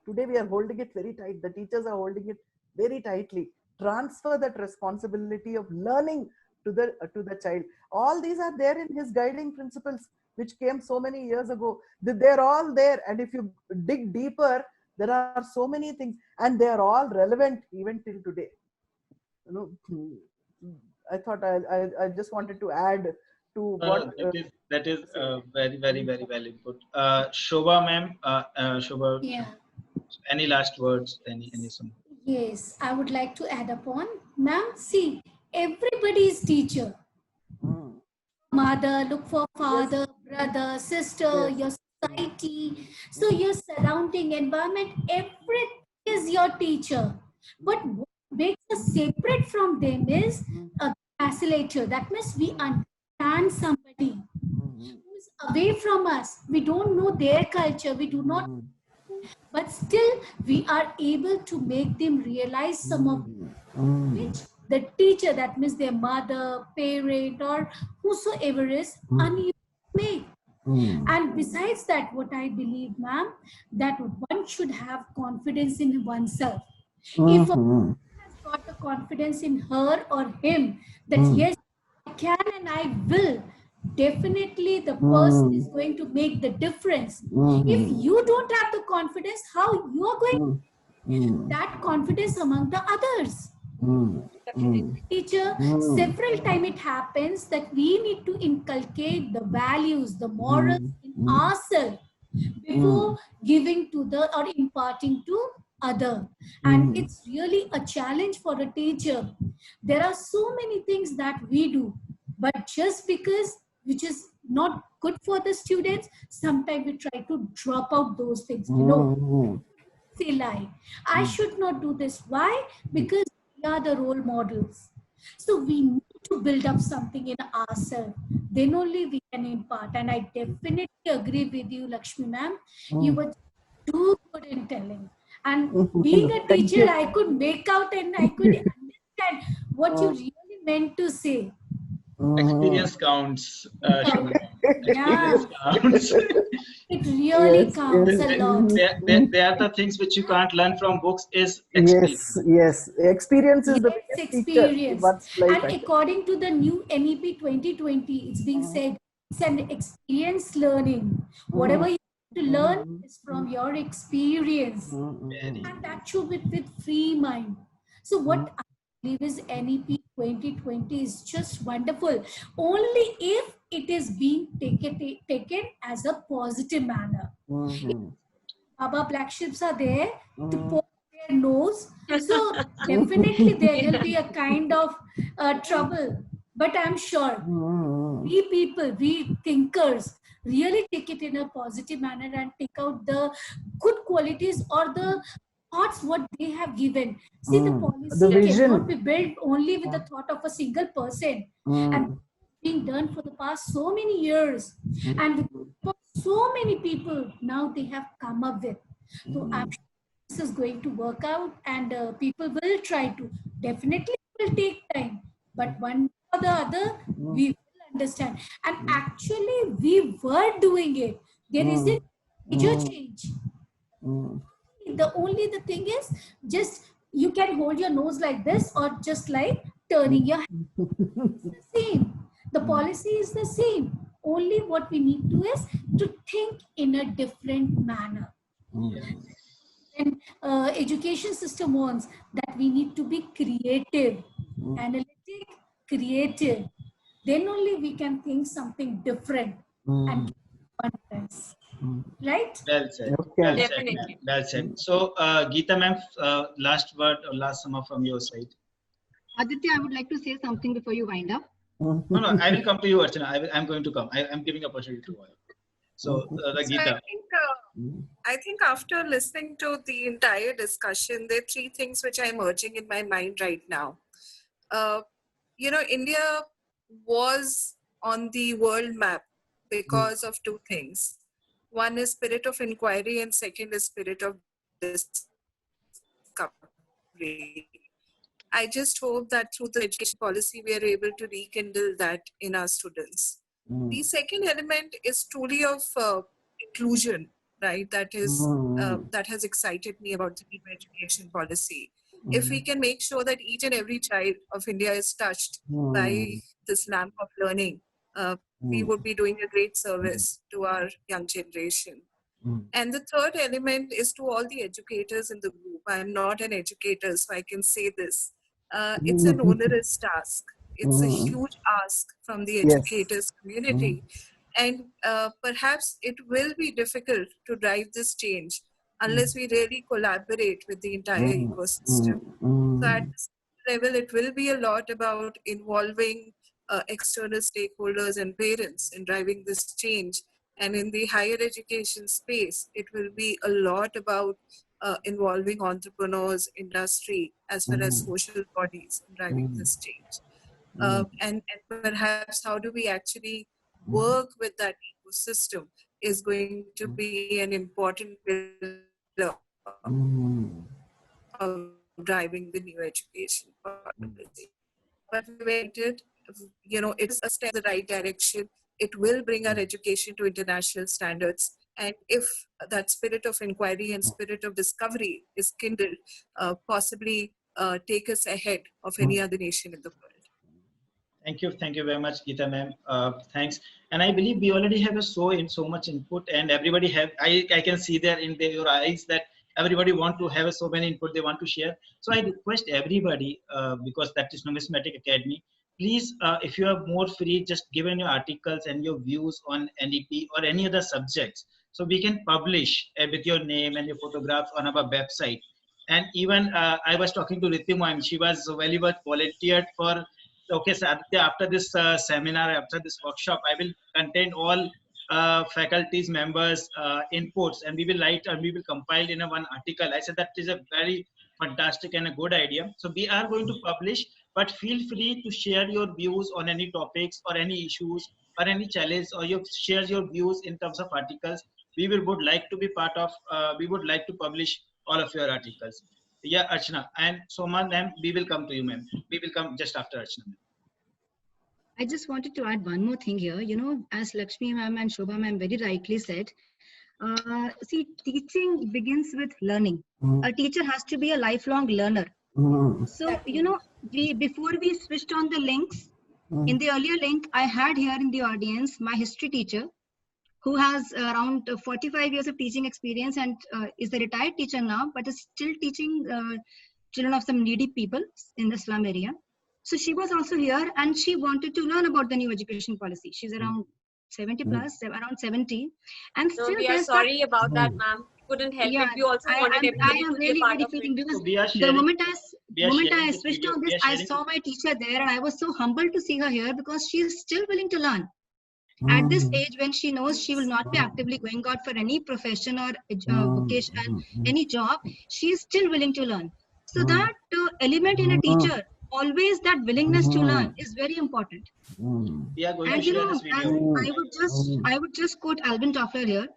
Today we are holding it very tight. The teachers are holding it very tightly. Transfer that responsibility of learning to the child. All these are there in his guiding principles, which came so many years ago. They're all there, and if you dig deeper, there are so many things, and they are all relevant even till today. You know, I thought I just wanted to add to what that is very well input. Shobha ma'am, Shobha, Yeah. any last words? Any some? Yes, I would like to add upon. Ma'am, see, everybody is teacher. Mother, look for father, brother, sister, your society. So your surrounding environment, everything is your teacher. But what makes us separate from them is a facilitator. That means we understand somebody who is away from us. We don't know their culture. We do not, but still we are able to make them realize some of which the teacher, that means their mother, parent, or whosoever is unable to make. And besides that, what I believe, ma'am, that one should have confidence in oneself. If a person has got the confidence in her or him that yes, I can and I will, definitely the person is going to make the difference. If you don't have the confidence, how you are going to that confidence among the others? Teacher, several times it happens that we need to inculcate the values, the morals in ourselves before giving to the or imparting to other. And it's really a challenge for a teacher. There are so many things that we do, but just because which is not good for the students, sometimes we try to drop out those things. You know, say lie. I should not do this. Why? Because we are the role models. So we need to build up something in ourselves. Then only we can impart. And I definitely agree with you, Lakshmi ma'am. You were too good in telling. And being a teacher, I could make out and I could understand what you really meant to say. Experience counts. Yeah. Counts. It really counts a lot. They are the things which you can't learn from books. Is experience. Yes. Experience is the biggest teacher in one's life. And according to the new NEP 2020, it's being said it's an experience learning. Whatever you have to learn is from your experience, and that should be with free mind. So what I believe is NEP 2020 is just wonderful. Only if it is being taken as a positive manner. Baba black ships are there to poke their nose. So definitely there will be a kind of trouble. But I'm sure we people, we thinkers, really take it in a positive manner and take out the good qualities or the thoughts what they have given. See, the policy cannot be built only with the thought of a single person. And being done for the past so many years. And with so many people now they have come up with. So I'm sure this is going to work out and people will try to. Definitely it will take time. But one or the other, we will understand. And actually we were doing it. There isn't major change. The thing is just you can hold your nose like this or just like turning your head. It's the same. The policy is the same. Only what we need to is to think in a different manner. And education system wants that we need to be creative, analytic, creative. Then only we can think something different and confidence. Right? Well said. Well said. Well said. So, Geeta ma'am, last word or last summer from your side. Aditya, I would like to say something before you wind up. No, I will come to you, Archana. I'm going to come. I'm giving opportunity to all. So, Geeta. I think after listening to the entire discussion, there are three things which are emerging in my mind right now. India was on the world map because of two things. One is spirit of inquiry and second is spirit of discovery. I just hope that through the education policy, we are able to rekindle that in our students. The second element is truly of inclusion, right? That has excited me about the new education policy. If we can make sure that each and every child of India is touched by this lamp of learning, we would be doing a great service to our young generation. And the third element is to all the educators in the group. I am not an educator, so I can say this. It's an onerous task. It's a huge ask from the educators community. And perhaps it will be difficult to drive this change unless we really collaborate with the entire ecosystem. So at this level, it will be a lot about involving external stakeholders and parents in driving this change. And in the higher education space, it will be a lot about involving entrepreneurs, industry, as well as social bodies in driving this change. And perhaps how do we actually work with that ecosystem is going to be an important pillar of driving the new education policy. But it is a step in the right direction. It will bring our education to international standards. And if that spirit of inquiry and spirit of discovery is kindled, possibly take us ahead of any other nation in the world. Thank you very much, Geeta ma'am. Thanks. And I believe we already have so much input, and everybody have. I can see there in your eyes that everybody want to have so many input they want to share. So I request everybody, because that is Numismatic Academy, please, if you are more free, just give in your articles and your views on NEP or any other subjects, so we can publish with your name and your photographs on our website. And even I was talking to Ritu ma'am, she was very much volunteered for. Okay, so after this seminar, after this workshop, I will contain all faculties members inputs, and we will write and we will compile in one article. I said that is a very fantastic and a good idea. So we are going to publish, but feel free to share your views on any topics or any issues or any challenge, or you share your views in terms of articles. We would like to be part of, we would like to publish all of your articles. Yeah, Archana. And Soma, ma'am, we will come to you, ma'am. We will come just after Archana. I just wanted to add one more thing here. You know, as Lakshmi ma'am and Shobha ma'am very rightly said, see, teaching begins with learning. A teacher has to be a lifelong learner. So, you know, before we switched on the links, in the earlier link, I had here in the audience my history teacher, who has around 45 years of teaching experience and is a retired teacher now, but is still teaching children of some needy people in the slum area. So she was also here and she wanted to learn about the new education policy. She's around 70 plus, around 70. And no, still we are sorry about that, ma'am. Couldn't help it. We also wanted everybody to be a part of it. Because the moment I switched on this, I saw my teacher there and I was so humbled to see her here because she is still willing to learn. At this age, when she knows she will not be actively going out for any profession or vocation, any job, she is still willing to learn. So that element in a teacher, always that willingness to learn, is very important. We are going and to you share know, this video. I would just quote Alvin Toffler here.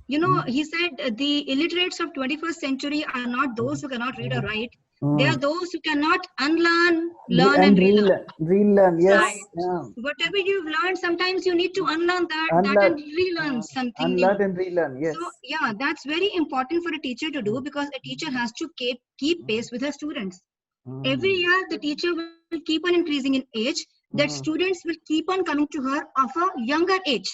You know, he said the illiterates of 21st century are not those who cannot read or write. They are those who cannot unlearn, learn, and relearn. Relearn, yes. Right. Yeah. Whatever you've learned, sometimes you need to unlearn that and relearn something unlearn new. And relearn, yes. So, yeah, that's very important for a teacher to do because a teacher has to keep pace with her students. Every year, the teacher will keep on increasing in age. That students will keep on coming to her of a younger age.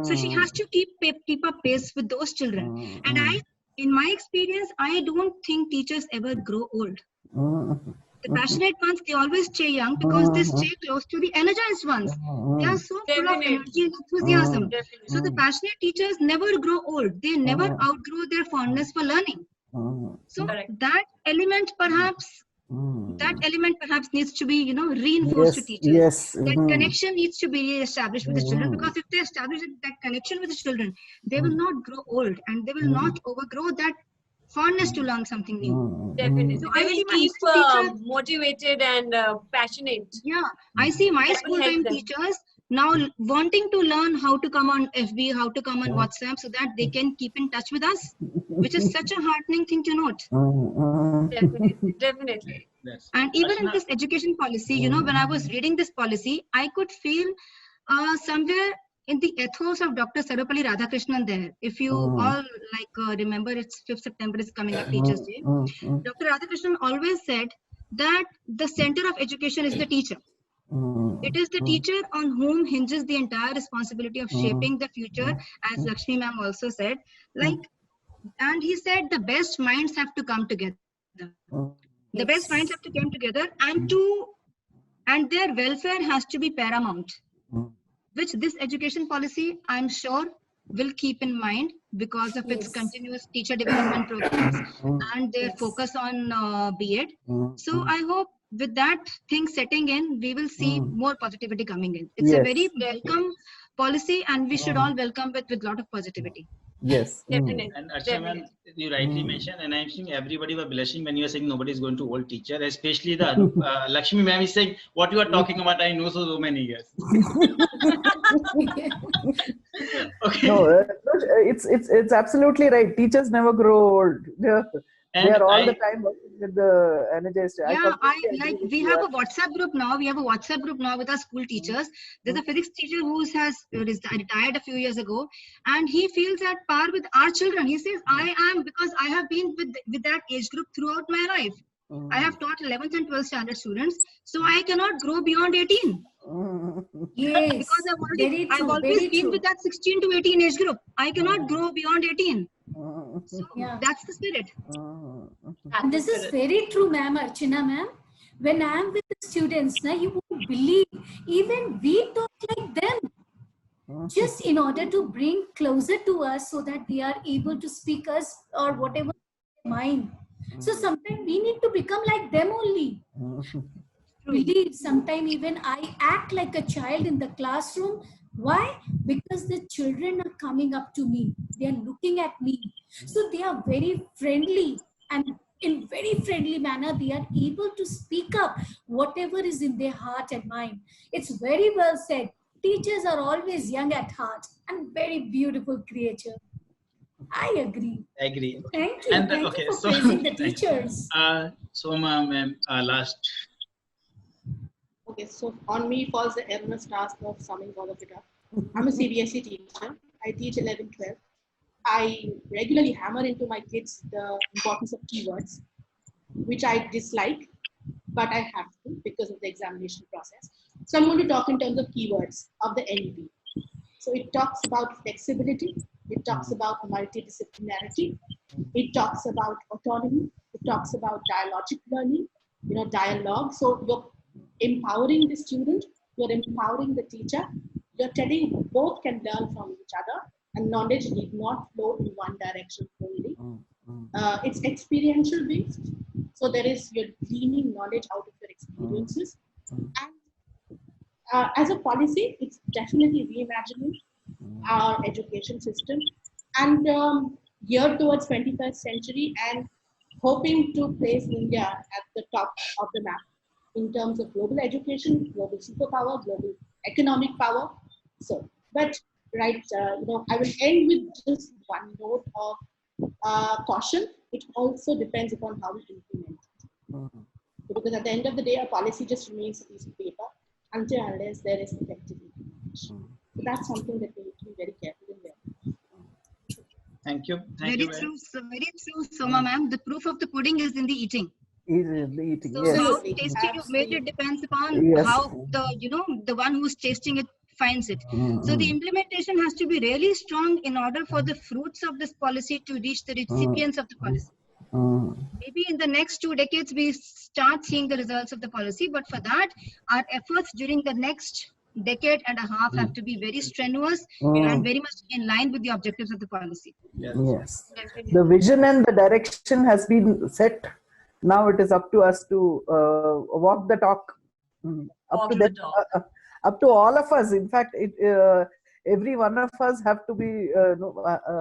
So she has to keep up pace with those children. And in my experience, I don't think teachers ever grow old. The passionate ones, they always stay young because they stay close to the energized ones. They are so full of energy and enthusiasm. So the passionate teachers never grow old. They never outgrow their fondness for learning. So that element perhaps needs to be, you know, reinforced to teachers. Yes. That connection needs to be established with the children, because if they establish that connection with the children, they will not grow old and they will not overgrow that fondness to learn something new. Definitely. So I will keep motivated and passionate. Yeah, I see my school time teachers. now wanting to learn how to come on FB, how to come on WhatsApp, so that they can keep in touch with us, which is such a heartening thing to note. Definitely, definitely. Yes. And even in Archana, this education policy, you know, when I was reading this policy, I could feel somewhere in the ethos of Dr. Sarvepalli Radhakrishnan there. If you all remember, it's 5th September is coming up, Teachers' Day. Dr. Radhakrishnan always said that the center of education is the teacher. It is the teacher on whom hinges the entire responsibility of shaping the future, as Lakshmi ma'am also said. And he said the best minds have to come together. The best minds have to come together, and their welfare has to be paramount, which this education policy, I'm sure, will keep in mind because of its continuous teacher development programs and their focus on B.Ed. So I hope with that thing setting in, we will see more positivity coming in. It's a very welcome policy, and we should all welcome it with a lot of positivity. Yes. Definitely. and Archana, you rightly mentioned, and I'm seeing everybody were blushing when you were saying nobody is going to hold teacher, especially the Lakshmi ma'am is saying, what you are talking about, I know so many years. Okay. No, it's absolutely right. Teachers never grow old. They are all the time working with the energized. Yeah, we have a WhatsApp group now. We have a WhatsApp group now with our school teachers. There's a physics teacher who has retired a few years ago, and he feels at par with our children. He says, I am, because I have been with that age group throughout my life. I have taught 11th and 12th standard students, so I cannot grow beyond 18. Yes, Because I've always been with that 16 to 18 age group. I cannot grow beyond 18. So that's the spirit. And this is very true, ma'am, Archana ma'am. When I am with the students, you won't believe, even we talk like them. Just in order to bring closer to us so that they are able to speak us or whatever mind. So sometimes we need to become like them only. Believe, sometimes even I act like a child in the classroom. Why? Because the children are coming up to me. They are looking at me. So they are very friendly, and in very friendly manner, they are able to speak up whatever is in their heart and mind. It's very well said. Teachers are always young at heart and very beautiful creature. I agree. Agree. Thank you. And Thank you for praising the teachers. Soma ma'am, last. Okay, so on me falls the enormous task of summing all of it up. I'm a CBSE teacher. I teach 11, 12. I regularly hammer into my kids the importance of keywords, which I dislike, but I have to because of the examination process. So I'm going to talk in terms of keywords of the NEP. So it talks about flexibility. It talks about multidisciplinarity. It talks about autonomy. It talks about dialogic learning, dialogue. So you're empowering the student, you're empowering the teacher, you're telling both can learn from each other, and knowledge need not flow in one direction only. It's experiential based, so you're gleaning knowledge out of your experiences. And as a policy, it's definitely reimagining our education system and geared towards 21st century and hoping to place India at the top of the map in terms of global education, global superpower, global economic power. So, but I will end with just one note of caution. It also depends upon how we implement it. Because at the end of the day, a policy just remains a piece of paper until unless there is effective implementation. So that's something that we need to be very careful in there. Thank you. Very true, Soma ma'am. The proof of the pudding is in the eating. So Yes. how tasty you've made it depends upon how the one who's tasting it finds it. So the implementation has to be really strong in order for the fruits of this policy to reach the recipients of the policy. Maybe in the next 2 decades we start seeing the results of the policy, but for that our efforts during the next decade and a half have to be very strenuous and very much in line with the objectives of the policy. Yes. The vision and the direction has been set. Now it is up to us to walk the talk. Up to all of us. In fact, every one of us have to be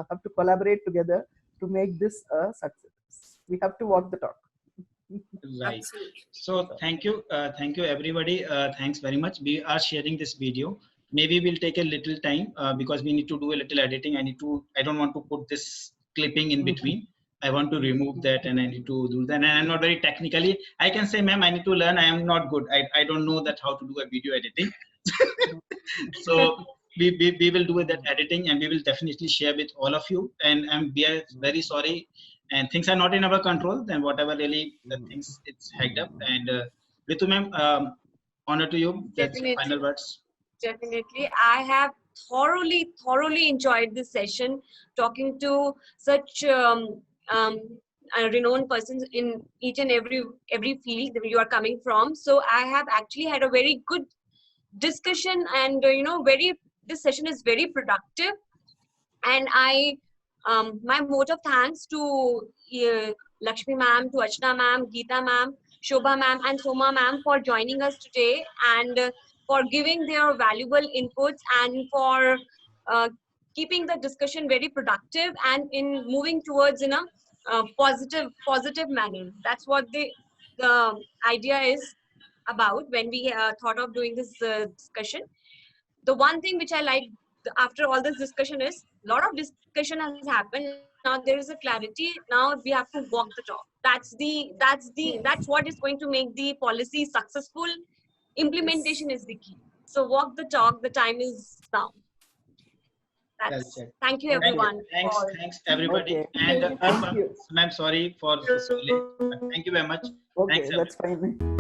have to collaborate together to make this a success. We have to walk the talk. Right. So thank you everybody. Thanks very much. We are sharing this video maybe we'll take a little time because we need to do a little editing. I don't want to put this clipping in between. I want to remove that and I need to do that. And I'm not very technically, I can say, ma'am, I need to learn. I am not good. I don't know that how to do a video editing. So we will do that editing and we will definitely share with all of you. And we are very sorry. And things are not in our control. Then whatever really the things it's hacked up. And Ritu ma'am, honor to you. That's final words. Definitely. I have thoroughly enjoyed this session, talking to such renowned persons in each and every field that you are coming from. So I have actually had a very good discussion, and this session is very productive. And I my vote of thanks to Lakshmi ma'am, to Achna ma'am, Geeta ma'am, Shobha ma'am, and Soma ma'am for joining us today, and for giving their valuable inputs, and for keeping the discussion very productive and in moving towards in a positive manner. That's what the idea is about when we thought of doing this discussion. The one thing which I like after all this discussion is a lot of discussion has happened. Now there is a clarity. Now we have to walk the talk. That's what is going to make the policy successful. Implementation is the key. So walk the talk. The time is now. Thank you, everyone. Thanks everybody. Okay. And Thank you. ma'am, sorry for this delay. Thank you very much. Okay, Thanks, that's fine.